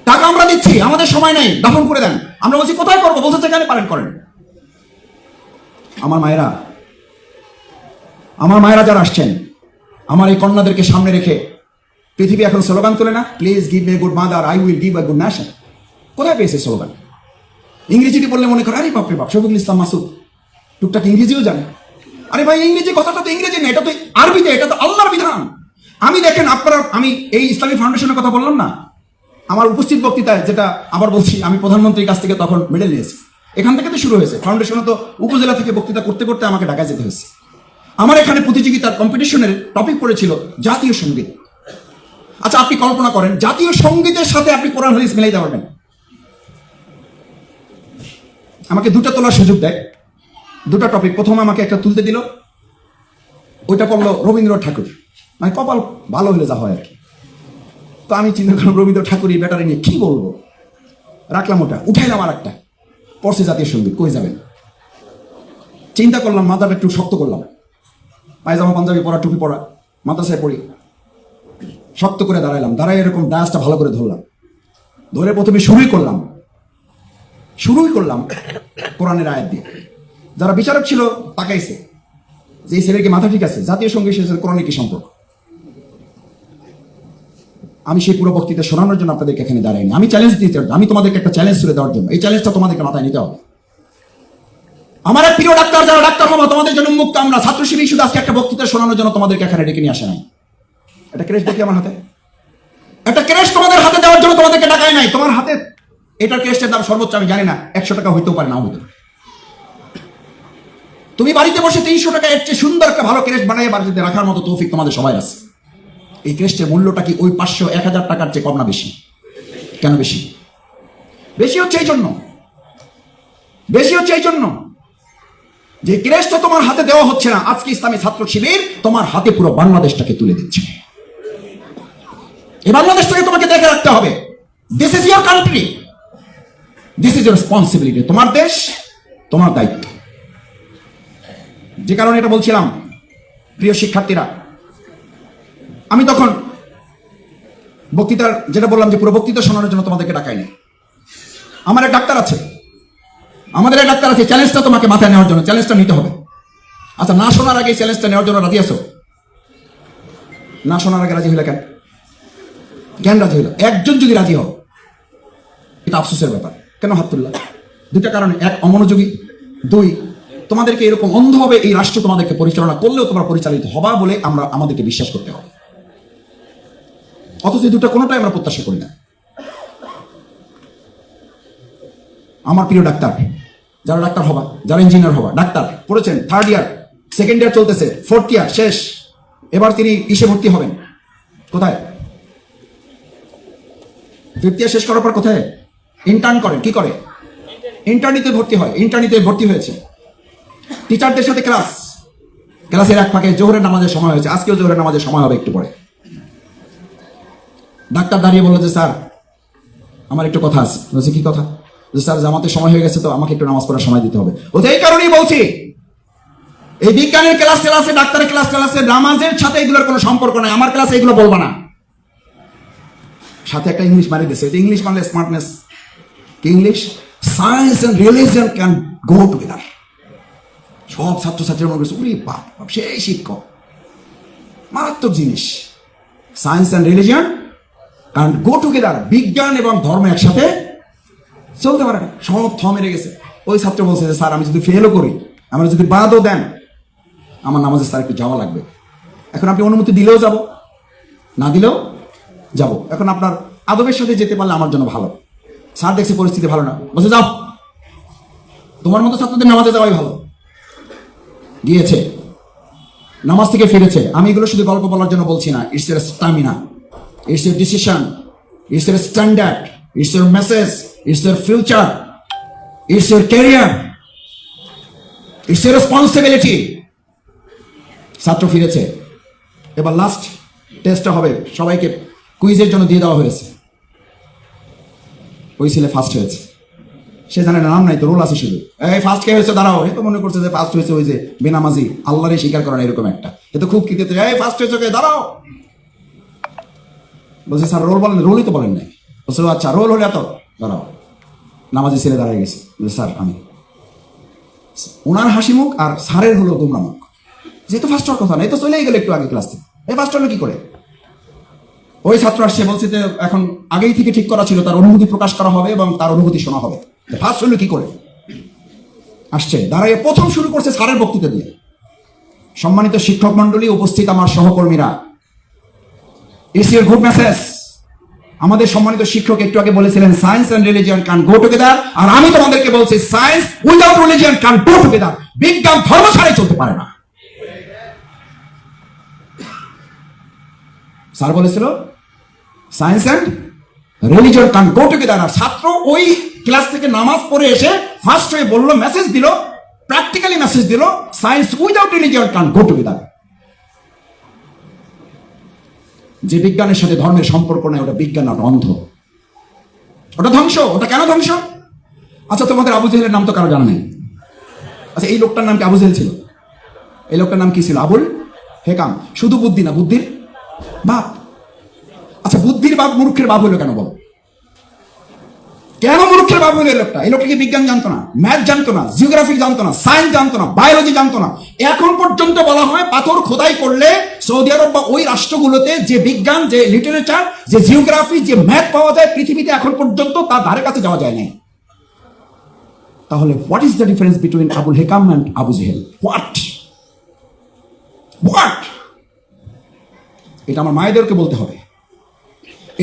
টাকা আমরা দিচ্ছি, আমাদের সময় নেই, দাফন করে দেন। আমরা বলছি কোথায় করবো? বলছে যেখানে পারেন করেন। আমার মায়েরা যারা আসছেন, আমার এই কন্যাদেরকে সামনে রেখে পৃথিবী এখন স্লোগান তোলে না, please give me a good mother, I will give a good nation. কোথায় পেয়েছে স্লোগান? ইংরেজিটি বললে মনে করে আরে বাপরে বাপ, শফিকুল ইসলাম মাসুদ টুকটাক ইংরেজিও জানে। আরে ভাই, ইংরেজি কথাটা তো ইংরেজি না, এটা তো আরবিতে, এটা তো আল্লাহর বিধান। আমি দেখেন আপনারা, আমি এই ইসলামী ফাউন্ডেশনের কথা বললাম না, আমার উপস্থিত বক্তৃতায় যেটা আবার বলছি, আমি প্রধানমন্ত্রীর কাছ থেকে তখন মেডেল নিয়েছি। এখান থেকে তো শুরু হয়েছে। ফাউন্ডেশনে তো উপজেলা থেকে বক্তৃতা করতে করতে আমাকে ঢাকায় যেতে হয়েছে। আমার এখানে প্রতিযোগিতার কম্পিটিশনের টপিক পড়েছিল জাতীয় সঙ্গীত। আচ্ছা, আপনি কল্পনা করেন জাতীয় সঙ্গীতের সাথে আপনি কোরআন হাদিস মিলাইতে পারবেন? আমাকে দুটা তোলার সুযোগ দেয়, দুটা টপিক। প্রথমে আমাকে একটা তুলতে দিল, ওইটা পড়লো রবীন্দ্রনাথ ঠাকুর। মানে কপাল ভালো হলে যা হয় আর কি। তো আমি চিন্তা করলাম রবীন্দ্র ঠাকুরের ব্যাটারি নিয়ে কি বলবো, রাখলাম ওটা, উঠাইলাম আর একটা, পড়ছে জাতীয় সঙ্গীত। কই যাবেন? চিন্তা করলাম, মাথাটা একটু শক্ত করলাম, পায়জামা পাঞ্জাবি পরা, টুপি পরা, মাদ্রাসায় পড়ি, শক্ত করে দাঁড়াইলাম। দাঁড়াই এরকম ডায়াসটা ভালো করে ধরলাম, ধরে প্রথমে শুরুই করলাম কোরআনের আয়াত দিয়ে। যারা বিচারক ছিল তাকাইছে যে এই ছেলের কি মাথা ঠিক আছে, জাতীয় সঙ্গীত সাথে কোরআনের কি সম্পর্ক? আমি সেই পুরো বক্তৃতা শোনানোর জন্য আপনাদেরকে এখানে দাঁড়াইনি। আমি চ্যালেঞ্জ দিতে, আমি তোমাদেরকে একটা চ্যালেঞ্জ তুলে দেওয়ার জন্য। এই চ্যালেঞ্জটা তোমাদেরকে মাথায় নিতে হবে। আমার এক প্রিয় ডাক্তার, যারা ডাক্তার হবো তোমাদের জন্য উন্মুক্ত। আমরা ছাত্র শিবির শুধু আজকে একটা বক্তৃতা শোনানোর জন্য তোমাদেরকে এখানে ডেকে নিয়ে আসে নাই। একটা ক্রেশ দেখি আমার হাতে, একটা ক্রেশ তোমাদের হাতে দেওয়ার জন্য তোমাদেরকে ডাকাই নাই। তোমার হাতে এটার ক্রেশটার দাম সর্বোচ্চ আমি জানি না 100 টাকা হইতেও পারে, নাও হইতে পারে। তুমি বাড়িতে বসে 300 টাকা এর চেয়ে সুন্দর একটা ভালো ক্রেশ বানিয়ে বাড়িতে রাখার মতো তৌফিক তোমাদের সবাই আছে। এই ক্রেশটের মূল্যটা কি ওই 500-1000 টাকার চেয়ে কম না বেশি? কেন বেশি? বেশি হচ্ছে এই জন্য যে ক্রেশটা তোমার হাতে দেওয়া হচ্ছে না। আজকে ইসলামী ছাত্র শিবির তোমার হাতে পুরো বাংলাদেশটাকে তুলে দিচ্ছে। এই বাংলাদেশটাকে তোমাকে দেখে রাখতে হবে। This is your country, this is your responsibility. তোমার দেশ, তোমার দায়িত্ব। যে কারণে এটা বলছিলাম, প্রিয় শিক্ষার্থীরা, আমি তখন বক্তৃতার যেটা বললাম যে পুরো বক্তৃতা শোনানোর জন্য তোমাদেরকে ডাকাই নাই। আমার এক ডাক্তার আছে, আমাদের এক ডাক্তার আছে, চ্যালেঞ্জটা তোমাকে মাথায় নেওয়ার জন্য, চ্যালেঞ্জটা নিতে হবে। আচ্ছা, না শোনার আগে চ্যালেঞ্জটা নেওয়ার জন্য রাজি আছো? না শোনার আগে রাজি হইলে কেন? কেন রাজি হইল? একজন যদি রাজি হও, এটা আফসোসের ব্যাপার। কেন হাত তুললা? দুটা কারণে, এক অমনোযোগী, দুই তোমাদেরকে এরকম অন্ধভাবে এই রাষ্ট্র তোমাদেরকে পরিচালনা করলেও তোমরা পরিচালিত হবা বলে আমাদেরকে বিশ্বাস করতে হবে। অথচ এই দুটো কোনোটাই আমরা প্রত্যাশা করি না। আমার প্রিয় ডাক্তার, যারা ডাক্তার হবা, যারা ইঞ্জিনিয়ার হবা, ডাক্তার পড়েছেন 3rd ইয়ার, 2nd ইয়ার চলতেছে, 4th ইয়ার শেষ, এবার তিনি কিসে ভর্তি হবেন? কোথায়? 5th ইয়ার শেষ করার পর কোথায় ইন্টার্ন করেন? কি করে? ইন্টার্নিতে ভর্তি হয়। ইন্টার্নিতে ভর্তি হয়েছে, টিচারদের সাথে ক্লাসের এক ফাঁকে জোহরের নামাজের সময় হয়েছে, আজকেও জোহরের নামাজের সময় হবে একটু পরে। ডাক্তার দাঁড়িয়ে বললো যে স্যার আমার একটু কথা আছে। বলছে কি কথা? যে স্যার জামাতের সময় হয়ে গেছে, তো আমাকে একটু নামাজ পড়ার সময় দিতে হবে। বলছে এই কারণেই বলছি, এই বিজ্ঞানের ক্লাসে, ডাক্তারের ক্লাসে নামাজের সাথে এগুলোর কোনো সম্পর্ক নাই। আমার ক্লাসে এগুলো বলবা না। সাথে একটা ইংলিশ মারি দিয়েছে। ইংলিশ মানে স্মার্টনেস। কি English? Science and religion can go together. সব ছাত্রছাত্রীর মনে করছে, বাপ সেই শিক্ষক, মারাত্মক জিনিস। Science and religion can go together. বিজ্ঞান এবং ধর্ম একসাথে চলতে পারে না। সব মেরে গেছে। ওই ছাত্র বলছে যে স্যার আমি যদি ফেলও করি, আমরা যদি বাদও দেন, আমার নামাজে স্যার একটু যাওয়া লাগবে। এখন আপনি অনুমতি দিলেও যাব, না দিলেও যাব। এখন আপনার আদবের সাথে যেতে পারলে আমার জন্য ভালো। স্যার দেখছে পরিস্থিতি ভালো না, বলছে যাও, তোমার মতো ছাত্রদের নামাজে যাওয়াই ভালো। গিয়েছে, নামাজ থেকে ফিরেছে। আমি এগুলো শুধু গল্প বলার জন্য বলছি না। ইটস এর স্টামিনা, ইটস এর ডিসিশন, ইটস এর স্ট্যান্ডার্ড, ইটস এর মেসেজ, ইটস এর ফিউচার, ইটস এর ক্যারিয়ার, ইটস এর রেসপন্সিবিলিটি। ছাত্র ফিরেছে, এবার লাস্ট টেস্টটা হবে, সবাইকে কুইজের জন্য দিয়ে দেওয়া হয়েছে। ওই ছেলে ফার্স্ট হয়েছে। সে জানে না, নাম নাই তো, রোল আছে শুধু। এই ফার্স্ট কে হয়েছে দাঁড়াও। এ তো মনে করছে যে ফার্স্ট হয়েছে ওই যে বেনামাজি, আল্লাহরই স্বীকার করেন এরকম একটা। এ তো খুব কৃতিত্ব। এই ফার্স্ট হয়েছে কে, দাঁড়াও। বলছে স্যার রোল বলেন। রোলই তো বলেন নাই। বলছে আচ্ছা রোল হলে এত, দাঁড়াও। নামাজি ছেলে দাঁড়ায় গেছে। স্যার আমি। ওনার হাসি মুখ আর স্যারের হলো গোমরা মুখ। যেহেতু ফার্স্ট হওয়ার কথা না, এই তো চলেই গেল একটু আগে ক্লাস থেকে। এই ফার্স্ট হলো কি করে? ওই ছাত্র আসছে, বলছে যে এখন আগেই থেকে ঠিক করা ছিল, তার অনুভূতি প্রকাশ করা হবে এবং তার অনুভূতি শোনা হবে। ফার্স্ট হলো কি করে? আসছে, দাঁড়াইয়ে প্রথম শুরু করছে স্যারের বক্তৃতা দিয়ে। সম্মানিত শিক্ষক মন্ডলী, উপস্থিত আমার সহকর্মীরা, ইটস ইওর গুড মেসেজ, আমাদের সম্মানিত শিক্ষক একটু আগে বলেছিলেন science and religion can go together, আর আমি তোমাদেরকে বলছি science without religion can go together. বিজ্ঞান ধর্ম ছাড়াই চলতে পারে না। স্যার বলেছিল science and religion can go together, আর ছাত্র ওই ক্লাস থেকে নামাজ পড়ে এসে ফার্স্ট হয়ে বললো, মেসেজ দিল, প্র্যাকটিক্যালি মেসেজ দিল, science without religion can go together. যে বিজ্ঞানের সাথে ধর্মের সম্পর্ক নেই ওটা বিজ্ঞান, ওটা অন্ধ, ওটা ধ্বংস। ওটা কেন ধ্বংস? আচ্ছা, তোমাদের আবু জেহেলের নাম তো কারো জানা নেই। আচ্ছা, এই লোকটার নাম কি আবু জেহেল ছিল? এই লোকটার নাম কি ছিল? আবুল হেকাম। শুধু বুদ্ধি না, বুদ্ধির বাপ। আচ্ছা, বুদ্ধির বাপ মূর্খের বাপ হলো কেন বলো? কেন মূর্খের বাপ হলো এই লোকটা? এই লোকটা কি বিজ্ঞান জানতো না, ম্যাথ জানতো না, জিওগ্রাফি জানতো না, সায়েন্স জানতো না, বায়োলজি জানতো না? এখন পর্যন্ত বলা হয় পাথর খোদাই করলে সৌদি আরব বা ওই রাষ্ট্রগুলোতে যে বিজ্ঞান, যে লিটারেচার, যে জিওগ্রাফি, যে ম্যাথ পাওয়া যায় পৃথিবীতে এখন পর্যন্ত তার ধারে কাছে যাওয়া যায় না। তাহলে what is the difference between Abul Hakam and Abu Jahl? What? এটা আমার মায়েদেরকে বলতে হবে,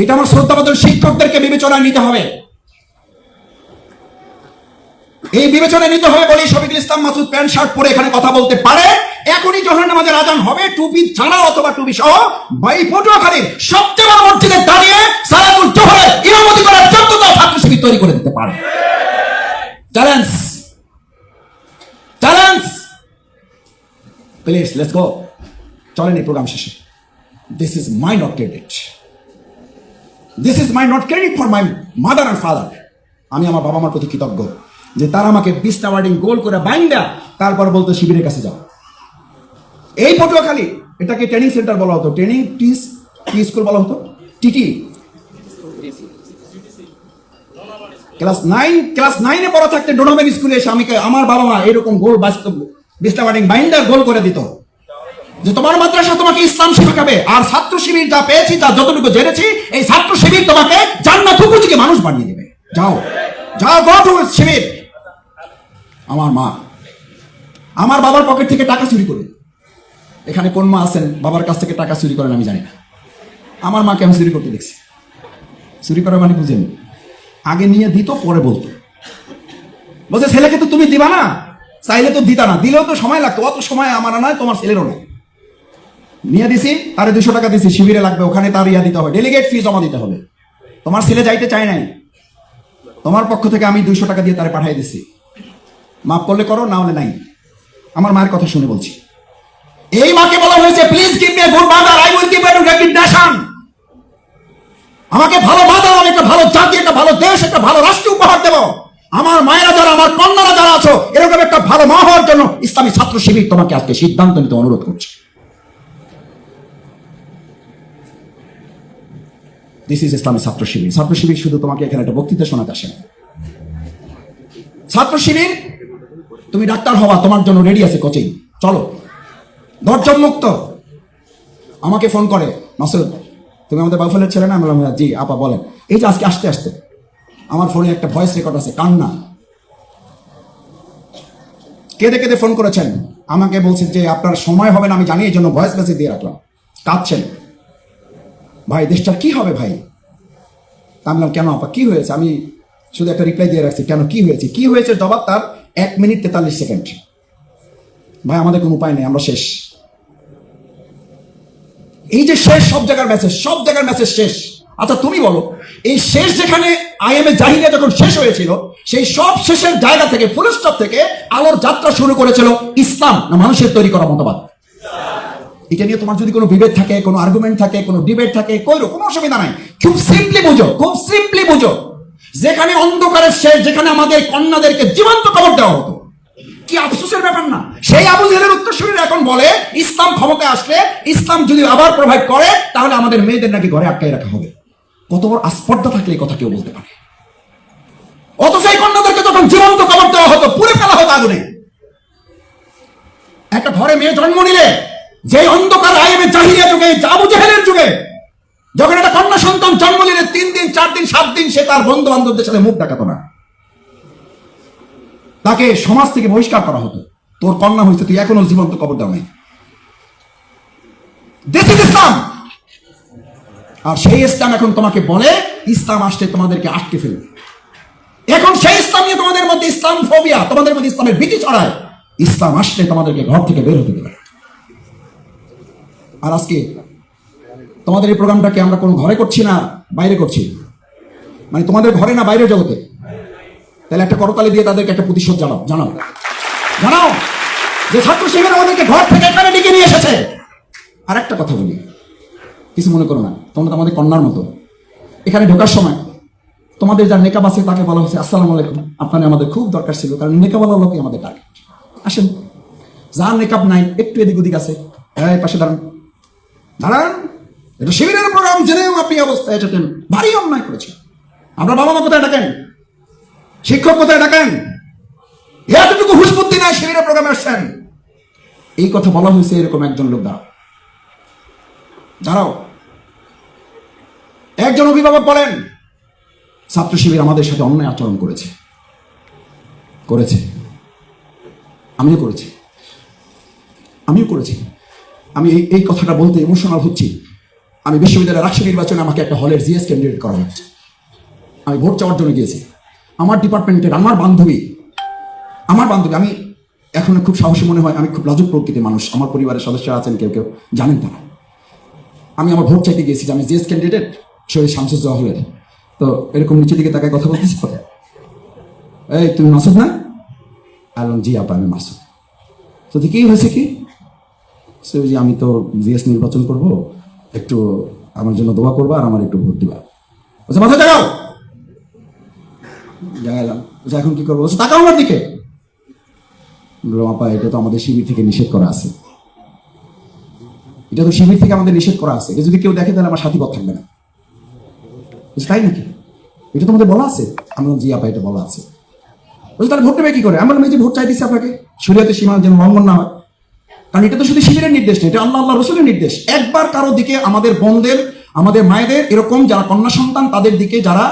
এটা আমার শ্রদ্ধাভাজন শিক্ষকদেরকে বিবেচনায় নিতে হবে। এই বিবেচনায় নিতে হবে বলেই শফিকুল ইসলাম মাসুদ প্যান্ট শার্ট পরে এখানে কথা বলতে পারে। এখনই জোহরের নামাজের আজান হবে, টুপি ছাড়া অথবা টুপি সহ পটুয়াখালীর সবচেয়ে বড় মসজিদে দাঁড়িয়ে সালাতুল জোহরে ইমামতি করার যোগ্যতা ছাত্র শিবির তৈরি করে দিতে পারে। Challenge, challenge, please let's go. চলেন এই প্রোগ্রাম শেষে। This is my not credit, this is my not credit for my mother and father. আমি আমার বাবা মার প্রতি কৃতজ্ঞ যে তারা আমাকে 20টা ওয়ার্ডিং গোল করে বাইন্ডা তারপর বলতো শিবিরের কাছে যাও। এই পটুয়াখালী, এটাকে ট্রেনিং সেন্টার বলা হতো, ট্রেনিং টি স্কুল বলা হতো, টিটি। ক্লাস 9-এ পড়া থাকতে ডোনামেন স্কুলে এসে আমি, আমার বাবা মা এরকম গোল বাস্তব 20টা ওয়ার্ডিং বাইন্ডার গোল করে দিত যে তোমার মাদ্রাসা তোমাকে ইসলাম শেখাবে, আর ছাত্র শিবির যা পেয়েছি, যা যতটুকু জেনেছি, এই ছাত্র শিবির তোমাকে জান্নাত উপযোগী মানুষ বানিয়ে দেবে। যাও যাও, গো টু শিবির। আমার মা আমার বাবার পকেট থেকে টাকা চুরি করে, এখানে কোন মা আছেন বাবার কাছ থেকে টাকা চুরি করেন আমি জানি না, আমার মাকে আমি চুরি করতে দেখছি। চুরি করা মানে বুঝেন, আগে নিয়ে দিত, পরে বলতো, বলছে ছেলেকে তো তুমি দিবা না, চাইলে তো দিতা না, দিলেও তো সময় লাগতো, অত সময় আমার নয়, তোমার ছেলেরও নয়। নিয়ে দিছি, তারে 200 টাকা দিছি, শিবিরে লাগবে, ওখানে তার ইয়া দিতে হবে, ডেলিগেট ফি জমা দিতে হবে। তোমার ছেলে যাইতে চায় নাই, তোমার পক্ষ থেকে আমি 200 টাকা দিয়ে তারে পাঠিয়ে দিছি, মাফ করলে করো, না হলে নাই। আমার মায়ের কথা শুনে বলছি। এই মাকে বলা হয়েছে please give me a good mother, I will give you reputation. আমাকে ভালো মা দাও, আমি একটা ভালো জাতি, একটা ভালো দেশ, একটা ভালো রাষ্ট্র উপহার দেব। আমার মায়েরা যারা, আমার কন্যারা যারা আছো, এরকম একটা ভালো মা হওয়ার জন্য ইসলামী ছাত্র শিবির তোমাকে আজকে সিদ্ধান্ত নিতে অনুরোধ করছে। দিস ইজ ইসলামী ছাত্র শিবির। ছাত্র শিবির শুধু তোমাকে এখানে একটা বক্তৃতা শোনাতে আসে না। ছাত্র শিবির, তুমি ডাক্তার হওয়া, তোমার জন্য রেডি আছে কোচিং, চলো। দরজা মুক্ত। আমাকে ফোন করে, মাসুদ তুমি আমাদের বাউফলের ছেলে না? আমি বললাম জি আপা বলেন। এই যে আজকে আসতে আসতে আমার ফোনে একটা ভয়েস রেকর্ড আছে, কান্না, কেঁদে কেঁদে ফোন করেছেন আমাকে, বলছেন যে আপনার সময় হবে না আমি জানি, এই জন্য ভয়েস মেসেজ দিয়ে রাখলাম। কাঁদছেন, ভাই দেশটার কি হবে ভাই? আমি বললাম কেন আপা কি হয়েছে? আমি শুধু একটা রিপ্লাই দিয়ে রাখছি, কেন কি হয়েছে? কি হয়েছে জবাব তার 1 মিনিট 43 সেকেন্ড। ভাই আমাদের কোনো উপায় নেই, আমরা শেষ। এই যে শেষ, সব জায়গার মেসেজ, সব জায়গার মেসেজ শেষ। আচ্ছা তুমি বলো, এই শেষ যেখানে আইএমএ জাহিলিয়া যখন শেষ হয়েছিল, সেই সব শেষের জায়গা থেকে, ফুল স্টপ থেকে আলোর যাত্রা শুরু করেছিল ইসলাম না মানুষের তৈরি করা মতবাদ? এটা নিয়ে তোমার যদি কোনো বিভেদ থাকে, কোনো আর্গুমেন্ট থাকে, কোনো ডিবেট থাকে, কোনো অসুবিধা নাই। খুব সিম্পলি বুঝো, খুব সিম্পলি বুঝো, যেখানে অন্ধকারের শেষ, যেখানে আমাদের কন্যাদেরকে জীবন্ত কবর দেওয়া হতো, কি আফসোসের ব্যাপার না? সেই আবু জেহেলের উত্তরসূরিরা এখন বলে ইসলাম ক্ষমতায় আসলে, ইসলাম যদি আবার প্রোভাইড করে, তাহলে আমাদের মেয়েদের নাকি ঘরে আটকাই রাখা হবে। কত বড় আস্পর্ধা থাকলে এই কথা কেউ বলতে পারে? অথচ এই কন্যাদেরকে তখন জীবন্ত কবর দেওয়া হতো, পুড়ে ফেলা হতো আগুনে। একটা ঘরে মেয়ে জন্ম নিলে, যে অন্ধকার আইএমএ জাহিলিয়া যুগে, আবু জেহেলের যুগে, যখন একটা কন্যা সন্তান জন্ম নিলে 3 দিন 4 দিন 7 দিন সে তার বন্ধু বান্ধবদের সাথে মুখ দেখাতো না, তাকে সমাজ থেকে বহিষ্কার করা হতো। তোর কন্যা হয়েছে, তুই এখনো জীবন্ত কবর দাও নাই। দিস ইজ ইসলাম। আর সেই ইসলাম এখন তোমাকে বলে ইসলাম আসলে তোমাদেরকে আটকে ফেলবে। এখন সেই ইসলাম নিয়ে তোমাদের মধ্যে ইসলাম ফোবিয়া, তোমাদের মধ্যে ইসলামের ভীতি ছড়ায়। ইসলাম আসলে তোমাদেরকে ঘর থেকে বের হতে দেবে। আর আজকে তোমাদের এই প্রোগ্রামটাকে আমরা কোনো ঘরে করছি না বাইরে করছি, মানে তোমাদের ঘরে না বাইরের জগতে, তাহলে একটা করতালি দিয়ে তাদেরকে একটা প্রতিশোধ জানাও যে ছাত্র শিবির আমাদেরকে ঘর থেকে এখানে ডেকে নিয়ে এসেছে। আর একটা কথা বলি, কিছু মনে করো না, তোমরা তো আমাদের কন্যার মতো। এখানে ঢোকার সময় তোমাদের যার নেকাব আছে তাকে বলা হয়েছে আসসালামু আলাইকুম, আপনার আমাদের খুব দরকার ছিল, কারণ নেকাবওয়ালা লোকই আমাদের টার্গেট। আসেন, যার নেকাব নাই একটু এদিক ওদিক আছে, এই পাশে দাঁড়ান। এটা শিবিরের প্রোগ্রাম, জেনেও আপনি অবস্থায় এসেছেন, ভারী অন্যায় করেছেন। আমরা বাবা মা কোথায় ডাকেন, শিক্ষক কোথায় ডাকেন, এতটুকু হুঁশ বুদ্ধি নাই, শিবিরের প্রোগ্রামে আসছেন। এই কথা বলা হয়েছে এরকম একজন লোক দাঁড়াও। একজন অভিভাবক বলেন ছাত্র শিবির আমাদের সাথে অন্যায় আচরণ করেছে। আমিও করেছি। আমি এই কথাটা বলতে ইমোশনাল হচ্ছি। আমি বিশ্ববিদ্যালয়ের রাষ্ট্র নির্বাচনে আমাকে একটা হলের জিএস ক্যান্ডিডেট করা হচ্ছে। আমি ভোট চাওয়ার জন্য গিয়েছি। আমার ডিপার্টমেন্টের আমার বান্ধবী, আমি এখন খুব সাহসী মনে হয়, আমি খুব লাজুক প্রকৃতির মানুষ। আমার পরিবারের সদস্যরা আছেন, কেউ জানেন তারা। আমি আমার ভোট চাইতে গিয়েছি যে আমি জিএস ক্যান্ডিডেট শহীদ শামসুজ্জোহা হলের। তো এরকম নিচের দিকে তাকায় কথা বলতেছি, এই তুমি মাসুদ না? আলম জি আপা, আমি মাসুদ। তো কি হয়েছে কি, যে আমি তো জিএস নির্বাচন করব, একটু আমার জন্য দোয়া করবা আর আমার একটু ভোট দিবা। বলছে মাথা জাগাও। জাগালাম। বলছে এখন কি করবো? বলছে তাকাও আমার দিকে। বললাম আপা এটা তো আমাদের শিবির থেকে নিষেধ করা আছে। এটা যদি কেউ দেখে তাহলে আমার সাথীপথ থাকবে না। তাই নাকি? এটা তোমাদের বলা আছে? আমি বললাম জি আপা, এটা বলা আছে। বলছে তাহলে ভোট নেবে কি করে? আমি বললাম এই যে ভোট চাই দিচ্ছি আপনাকে, শরীয়তের সীমা যেন লঙ্ঘন না হয়, কারণ এটা তো শুধু শিবিরের নির্দেশ না, এটা আল্লাহ রসুলের নির্দেশ। একবার কারো দিকে, আমাদের বোনদের, আমাদের মায়েদের, এরকম যারা কন্যা সন্তান তাদের দিকে যারা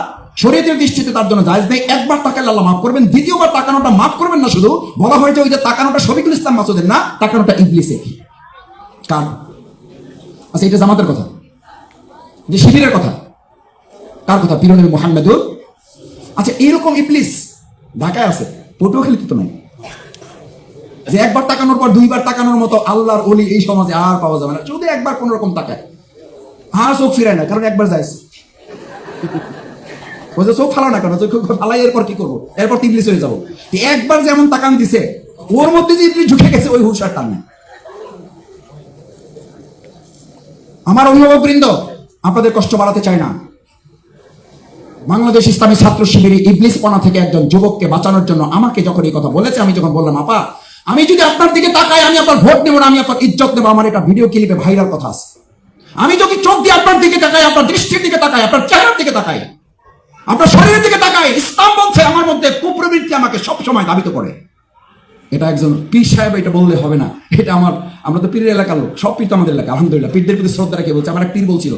শরীয়তের দৃষ্টিতে তার জন্য জায়েজ নেই, একবার তাকালে আল্লাহ মাফ করবেন। দ্বিতীয়বার তাকানোটা মাফ করবেন না, শুধু বলা হয়েছে ওই যে তাকানোটা শফিকুল ইসলাম মাসুদের না, তাকানোটা ইবলিসের। কার? আচ্ছা এটা জামাতের কথা, যে শিবিরের কথা, কার কথা? পীর নবী মুহাম্মদুর। আচ্ছা এইরকম ইবলিস ঢাকায় আছে, পটুয়াখালীতে তো নাই। যে একবার তাকানোর পর দুইবার তাকানোর মতো আল্লাহর ওলি এই সমাজে আর পাওয়া যাবে না। যদি একবার কোন রকম তাকায়, আর চোখ ফিরায় না, কারণ একবার যাইছে। বলছে চোখ ফালাও না কেন? চোখ ফালাই এরপর কি করবো? এরপর ইবলিস হয়ে যাবো। একবার যেমন তাকান দিছে, ওর মধ্যে যে ইবলিস ঢুকে গেছে, ওই হুঁশার টান নেই। আমার অভিভাবক বৃন্দ, আপনাদের কষ্ট বাড়াতে চাই না। বাংলাদেশ ইসলামী ছাত্র শিবিরে ইবলিসপনা থেকে একজন যুবককে বাঁচানোর জন্য আমাকে যখন এই কথা বলেছে, আমি যখন বললাম আপা আমি যদি আপনার দিকে তাকাই, আমি আপনার ভোট নেব না, আমি আপনার ইজ্জত নেবো, আমার এটা ভিডিও ক্লিপে ভাইরাল কথা আছে। আমি যদি চোখ দিয়ে আপনার দিকে তাকাই, আপনার দৃষ্টির দিকে তাকাই, আপনার চেহারার দিকে তাকাই, আপনার শরীরের দিকে তাকাই, ইসলাম বলছে আমার মধ্যে কুপ্রবৃত্তি আমাকে সবসময় দাবিত করে। এটা একজন পীর সাহেব এটা বললে হবে না, এটা আমরা তো পীরের এলাকার লোক, সব পীর তো আমাদের এলাকা, আলহামদুলিল্লাহ। পীরদের প্রতি শ্রদ্ধা রেখে বলছে, আমার এক পীর বলছিল,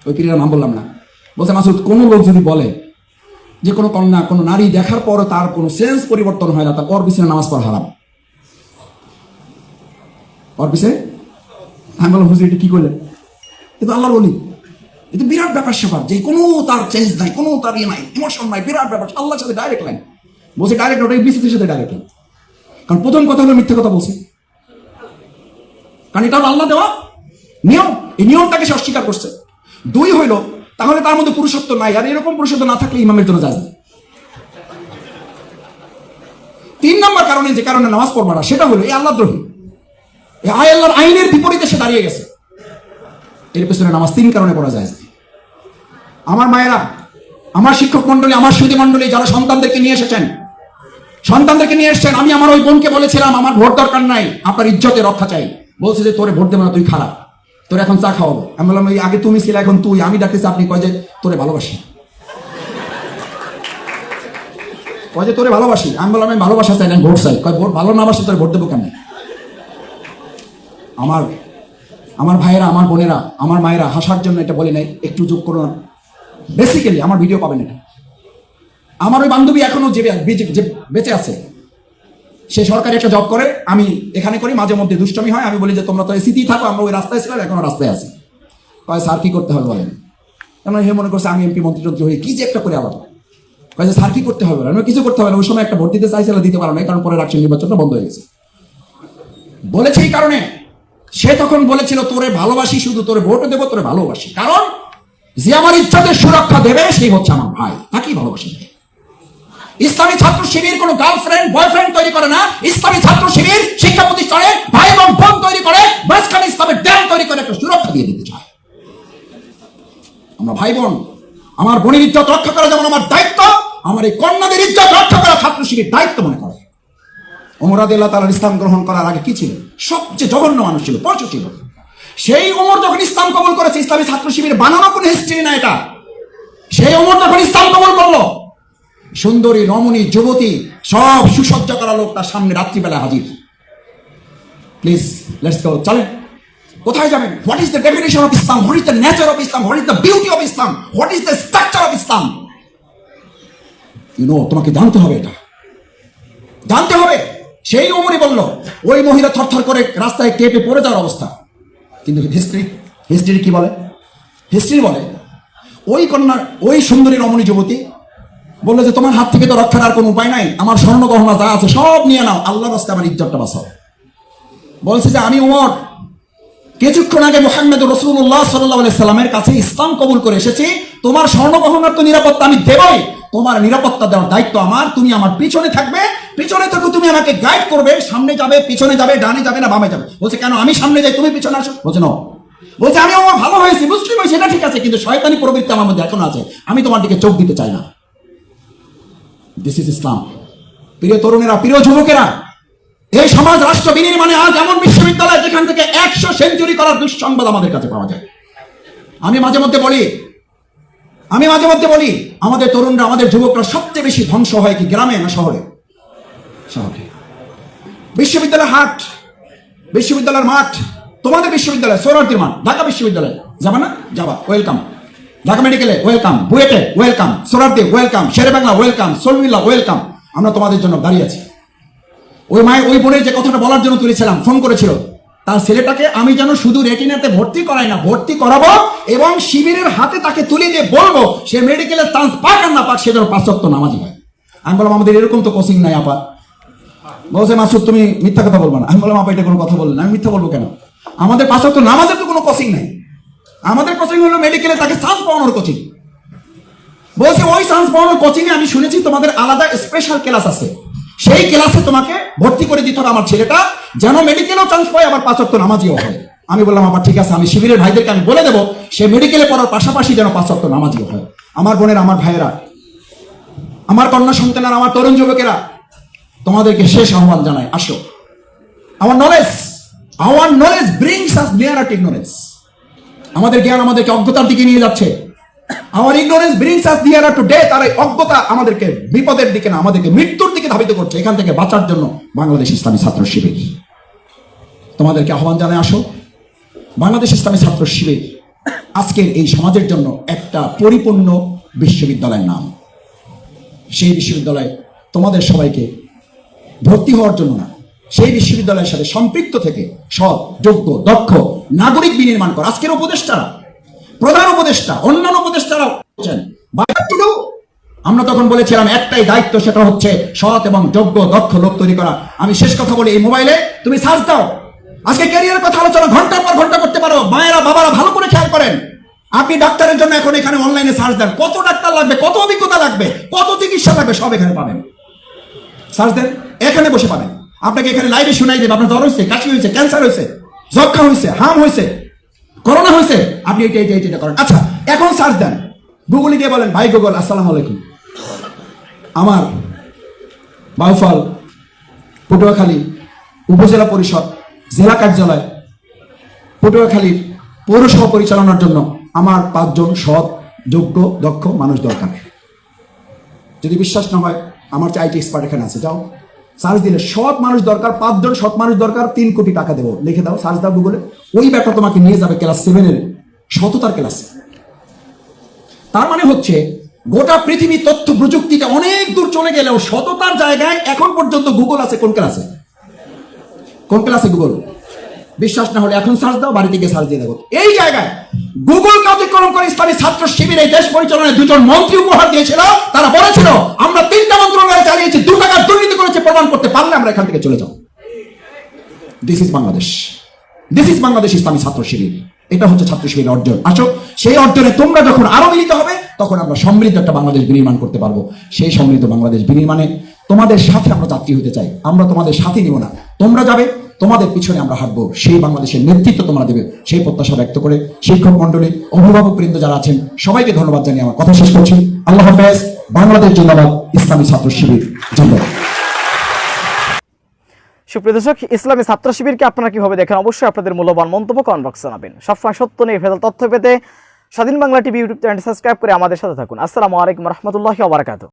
ওই পীরের নাম বললাম না, বলছে মাসুদ কোনো লোক যদি বলে যে কোনো কন্যা, কোনো নারী দেখার পরও তার কোনো সেন্স পরিবর্তন হয় না, তার ওর পিছনে নামাজ পড়া হারাম। ওর পিছনে আমি বললাম হুজুর এটা কি করলেন? কিন্তু আল্লাহর বলি, এটা বিরাট ব্যাপার স্যাপার, যে কোনো তার চেঞ্জ নাই, কোনো তার ইয়ে নাই, ইমোশন নাই, বিরাট ব্যাপার। আল্লাহর সাথে ডাইরেক্ট লাইন বলছে, ডাইরেক্ট ওটা ইবলিসের সাথে ডাইরেক্ট লাইন। কারণ প্রথম কথা হলো মিথ্যা কথা বলছে, কারণ এটা হলো আল্লাহ দেওয়া নিয়ম, এই নিয়মটাকে সে অস্বীকার করছে। দুই হইল তাহলে তার মধ্যে পুরুষত্ব নাই, আর এরকম পুরুষত্ব না থাকলে ইমামের জন্য যায় না। তিন নম্বর কারণে, যে কারণে নামাজ পড়বা না, সেটা হলো এই আল্লাহদ্রোহী, এই আল্লাহর আইনের বিপরীতে সে দাঁড়িয়ে গেছে। এর পেছনে নামাজ তিন কারণে পড়া যায়। আমার মায়েরা, আমার শিক্ষক মন্ডলী, আমার সুধী মন্ডলী যারা সন্তানদেরকে নিয়ে এসেছেন, আমি আমার ওই বোনকে বলেছিলাম আমার ভোট দরকার নাই, আপনার ইজ্জতে রক্ষা চাই। বলছে যে তোরে ভোট দেবো না, তুই খারাপ, তোর এখন চা খাওয়াবো। আমি বললাম আগে তুমি ছিলে, এখন তুই। আমি ডাকতেছি, আপনি কয় যে তোরে ভালোবাসি, কয় যে তোরে ভালোবাসি। আমি বললাম আমি ভালোবাসা চাই না, ভোট চাই। কয় ভোট ভালো না বাসে তোরে ভোট দেবো কেন? আমার ভাইয়েরা, আমার বোনেরা, আমার মায়েরা, হাসার জন্য এটা বলি নাই, একটু যোগ করো না। বেসিক্যালি আমার ভিডিও পাবেন এটা। আমার ওই বান্ধবী এখনো যে বেঁচে আছে, সে সরকারি একটা জব করে, আমি এখানে করি, মাঝে মধ্যে দুষ্টমি হয়। আমি বলি যে তোমরা তো এসিতেই থাকো, আমরা ওই রাস্তায় ছিলাম, এখনো রাস্তায় আছি। কয় স্যার কি করতে হবে বলেন? কেন হে মনে করছে আমি এমপি মন্ত্রী হয়ে কি যে একটা করে আলাদা কাজে স্যার কি করতে হবে না কিছু করতে হবে না। ওই সময় একটা ভোট দিতে চাইছিল, দিতে পারো না, কারণ পরে রাষ্ট্রীয় নির্বাচনটা বন্ধ হয়ে গেছে বলেছে। এই কারণে সে তখন বলেছিল তোরে ভালোবাসি, শুধু তোরে ভোটও দেবো, তোরে ভালোবাসি, কারণ যে আমার ইজ্জতের সুরক্ষা দেবে সেই হচ্ছে আমার ভাই, তাকেই ভালোবাসি। ইসলামী ছাত্র শিবির কোনো গার্লফ্রেন্ড বয়ফ্রেন্ড তৈরি করে না। ইসলামী ছাত্র শিবির শিক্ষা প্রতিষ্ঠানে ভাই এবং বোন তৈরি করে, মাঝখানে ইসলামের ড্যাম তৈরি করে একটা সুরক্ষা দিয়ে দিতে চায়। আমরা ভাই বোন, আমার বোনের ইজ্জত রক্ষা করা যেমন আমার দায়িত্ব, আমার এই কন্যাদের ইজ্জত রক্ষা করা ছাত্র শিবির দায়িত্ব মনে করে। ওমর রাদিয়াল্লাহু তাআলা ইসলাম গ্রহণ করার আগে কি ছিল? সবচেয়ে জঘন্য মানুষ ছিল, পশু ছিল। সেই ওমর যখন ইসলাম কবুল করেছে, ইসলামী ছাত্র শিবির বানানো কোনো হিস্ট্রি না এটা, সেই ওমর যখন ইসলাম কবুল করলো, সুন্দরী রমণী যুবতী সব সুসজ্জা করা লোক তার সামনে রাত্রিবেলা হাজির। প্লিজ লেটস গো, চলেন। কোথায় যাবেন? What is the definition of Islam? What is the nature of Islam? What is the beauty of Islam? What is the structure of Islam? তোমাকে জানতে হবে, এটা জানতে হবে। সেই ওমরই বলল, ওই মহিলা থরথর করে রাস্তায় কেঁপে পড়ে যাওয়ার অবস্থা। কিন্তু হিস্ট্রি কি বলে? হিস্ট্রি বলে ওই কন্যা, ওই সুন্দরী রমণী যুবতী বললো যে তোমার হাত থেকে তো রক্ষার আর কোনো উপায় নাই, আমার স্বর্ণ গহনা যা আছে সব নিয়ে নাও, আল্লাহর রাস্তায় আমার ইজ্জতটা বাঁচাও। বলছে যে আমি ওমর কিছুক্ষণ আগে মুহাম্মদুর রাসূলুল্লাহ সাল্লাল্লাহু আলাইহি সাল্লামের কাছে ইসলাম কবুল করে এসেছি, তোমার স্বর্ণ গহনার তো নিরাপত্তা আমি দেবই, তোমার নিরাপত্তা দেওয়ার দায়িত্ব আমার। তুমি আমার পিছনে থাকবে, পিছনে থেকে তুমি আমাকে গাইড করবে, সামনে যাবে, পিছনে যাবে, ডানে যাবে না বামে যাবে। বলছে কেন, আমি সামনে যাই, তুমি পিছনে আসো। বলছে না, বলছে আমি আমার ভালো হয়েছি, মুসলিম হয়েছি, এটা ঠিক আছে, কিন্তু শয়তানি প্রবৃত্তি আমার মধ্যে এখনো আছে, আমি তোমার দিকে চোখ দিতে চাই না। দিস ইজ ইসলাম। প্রিয় তরুণেরা, প্রিয় যুবকেরা, এই সমাজ রাষ্ট্র বিনির্মাণে আজ এমন বিশ্ববিদ্যালয় যেখান থেকে 100 সেঞ্চুরি করার দুঃসংবাদ আমাদের কাছে পাওয়া যায়। আমি মাঝে মধ্যে বলি আমাদের তরুণরা, আমাদের যুবকরা সবচেয়ে বেশি ধ্বংস হয় কি গ্রামে না শহরে? শহরে। বিশ্ববিদ্যালয় হাট, বিশ্ববিদ্যালয়ের মাঠ, তোমাদের বিশ্ববিদ্যালয় সোহরাওয়ার্দীর মাঠ, ঢাকা বিশ্ববিদ্যালয় যাবা না? যাবা, ওয়েলকাম। ঢাকা মেডিকেলে ওয়েলকাম, বুয়েটে welcome, Suhrawardy welcome, Sher-e-Bangla welcome, Salimullah welcome. আমরা তোমাদের জন্য দাঁড়িয়ে আছি। ওই মায়ের, ওই বোনের যে কথাটা বলার জন্য তুলেছিলাম, ফোন করেছিল, তার ছেলেটাকে আমি যেন শুধু রেটিনাতে ভর্তি করাই না, ভর্তি করাবো এবং শিবিরের হাতে তাকে তুলে দিয়ে বলবো সে মেডিকেলের চান্স পাক আর না পাক, সে যেন 5 ওয়াক্ত নামাজি হয়। আমি বললাম আমাদের এরকম তো কোচিং নাই আপা। বলছে মাসুদ তুমি মিথ্যা কথা বলবো না। আমি বললাম আপা এটা কোনো কথা বললেন, আমি মিথ্যা বলবো কেন? আমাদের 5 ওয়াক্ত নামাজের তো কোনো কোচিং নাই, আমাদের কোচিং হলো মেডিকেলে তাকে চান্স পাওয়ানোর কোচিং। বলছে ওই চান্স পাওয়ানোর কোচিং এ আমি শুনেছি তোমাদের আলাদা স্পেশাল ক্লাস আছে, সেই ক্লাসে তোমাকে ভর্তি করে দিতে হবে আমার ছেলেটা, যেন মেডিকেলেও চান্স পায়, আবার 5 ওয়াক্ত নামাজিও হয়। আমি বললাম আবার ঠিক আছে, আমি শিবিরের ভাইদেরকে আমি বলে দেবো সে মেডিকেলে পড়ার পাশাপাশি যেন 5 ওয়াক্ত নামাজিও হয়। আমার বোনের, আমার ভাইয়েরা, আমার কন্যা সন্তানেরা, আমার তরুণ যুবকেরা, তোমাদেরকে শেষ আহ্বান জানাই, আসো। আমার knowledge brings us nearer to ignorance. আমাদের জ্ঞান আমাদেরকে অজ্ঞতার দিকে নিয়ে যাচ্ছে। আমার ignorance brings us nearer to death. আর এই অজ্ঞতা আমাদেরকে বিপদের দিকে না, আমাদেরকে মৃত্যুর দিকে ধাবিত করছে। এখান থেকে বাঁচার জন্য বাংলাদেশ ইসলামী ছাত্র শিবির তোমাদেরকে আহ্বান জানায়, আসো। বাংলাদেশ ইসলামী ছাত্র শিবির আজকের এই সমাজের জন্য একটা পরিপূর্ণ বিশ্ববিদ্যালয়ের নাম। সেই বিশ্ববিদ্যালয়ে তোমাদের সবাইকে ভর্তি হওয়ার জন্য না, সেই বিশ্ববিদ্যালয়ের সাথে সম্পৃক্ত থেকে সৎ, যোগ্য, দক্ষ নাগরিক বিনির্মাণ করা। আজকের উপদেষ্টারা, প্রধান উপদেষ্টা, অন্যান্য উপদেষ্টারা বলছেন আমরা তখন বলেছিলাম একটাই দায়িত্ব, সেটা হচ্ছে সৎ এবং যোগ্য দক্ষ লোক তৈরি করা। আমি শেষ কথা বলি, এই মোবাইলে তুমি সার্চ দাও, আজকে ক্যারিয়ারের কথা আলোচনা ঘন্টার পর ঘন্টা করতে পারো। মায়েরা, বাবারা ভালো করে খেয়াল করেন, আপনি ডাক্তারের জন্য এখন এখানে অনলাইনে সার্চ দেন, কত ডাক্তার লাগবে, কত অভিজ্ঞতা লাগবে, কত চিকিৎসা লাগবে, সব এখানে পাবেন। সার্চ দেন, এখানে বসে পাবেন। আপনাকে এখানে লাইভে শোনাই দেবে আপনার জ্বর হয়েছে, কাশি হয়েছে, ক্যান্সার হয়েছে, যক্ষা হয়েছে, হাম হয়েছে, করোনা হয়েছে, আপনি এটা করেন। আচ্ছা, এখন সার্চ দেন, গুগলে গিয়ে বলেন ভাই গুগল, আসসালামু আলাইকুম, আমার বাউফল পটুয়াখালী উপজেলা পরিষদ জেলা কার্যালয় পটুয়াখালীর পৌরসভা পরিচালনার জন্য আমার 5 জন সৎ, যোগ্য, দক্ষ মানুষ দরকার। যদি বিশ্বাস না হয়, আমার আইটি এক্সপার্ট এখানে আছে, যাও সার্চ দিলে সৎ মানুষ দরকার, 5 জন সৎ মানুষ দরকার, 3 কোটি টাকা দেবো, লিখে দাও, সার্চ দাও গুগলে। ওই ব্যাপারটা তোমাকে নিয়ে যাবে ক্লাস 7-এর সততার ক্লাসে। তার মানে হচ্ছে গোটা পৃথিবী তথ্য প্রযুক্তিতে অনেক দূর চলে গেলেও সততার জায়গায় এখন পর্যন্ত গুগল আছে। কোন ক্লাসে? কোন ক্লাসে গুগল? বিশ্বাস না হলে এখন সার্চ দাও, বাড়িতে গিয়ে সার্চ দিয়ে দেখো। এই জায়গায় গুগলকে অতিক্রম করে ইসলামী ছাত্র শিবির এই দেশ পরিচালনায় 2 জন মন্ত্রী উপহার দিয়েছিল। তারা বলেছিল আমরা 3টা মন্ত্রণালয় চালিয়েছি, 2 টাকার দুর্নীতি করেছে, প্রমাণ করতে পারলে আমরা এখান থেকে চলে যাব। This is Bangladesh, this is Bangladesh ইসলামী ছাত্র শিবির। এটা হচ্ছে ছাত্র শিবিরের অর্জন। আসো, সেই অর্জনে তোমরা যখন আরো মিলিত হবে তখন আমরা সমৃদ্ধ একটা বাংলাদেশ বিনির্মাণ করতে পারবো। সেই সমৃদ্ধ বাংলাদেশ বিনির্মাণে তোমাদের সাথে আমরা যাত্রী হতে চাই। আমরা তোমাদের সাথে নিব না, তোমরা যাবে, তোমাদের পিছনে আমরা হাঁটবো। সেই বাংলাদেশের নেতৃত্ব তোমরা দেবে, সেই প্রত্যাশা ব্যক্ত করে শিক্ষক মন্ডলী, অভিভাবক বৃন্দ যারা আছেন সবাইকে ধন্যবাদ জানিয়ে আমার কথা শেষ করছি। আল্লাহ হাফেজ। বাংলাদেশ জিন্দাবাদ, ইসলামী ছাত্র শিবির জিন্দাবাদ। সুপ্রিয় দর্শক, ইসলামী ছাত্র শিবিরকে আপনারা কিভাবে দেখেন অবশ্যই আপনাদের মূল্যবান মন্তব্য কমেন্ট বক্সে জানাবেন। সবসময় সত্য নিয়ে ভেজাল তথ্য পেতে স্বাধীন Bangla TV YouTube channel subscribe করে আমাদের সাথে থাকুন। আসসালামু আলাইকুম রহমতুল্লাহি ওয়া বারাকাতুহু।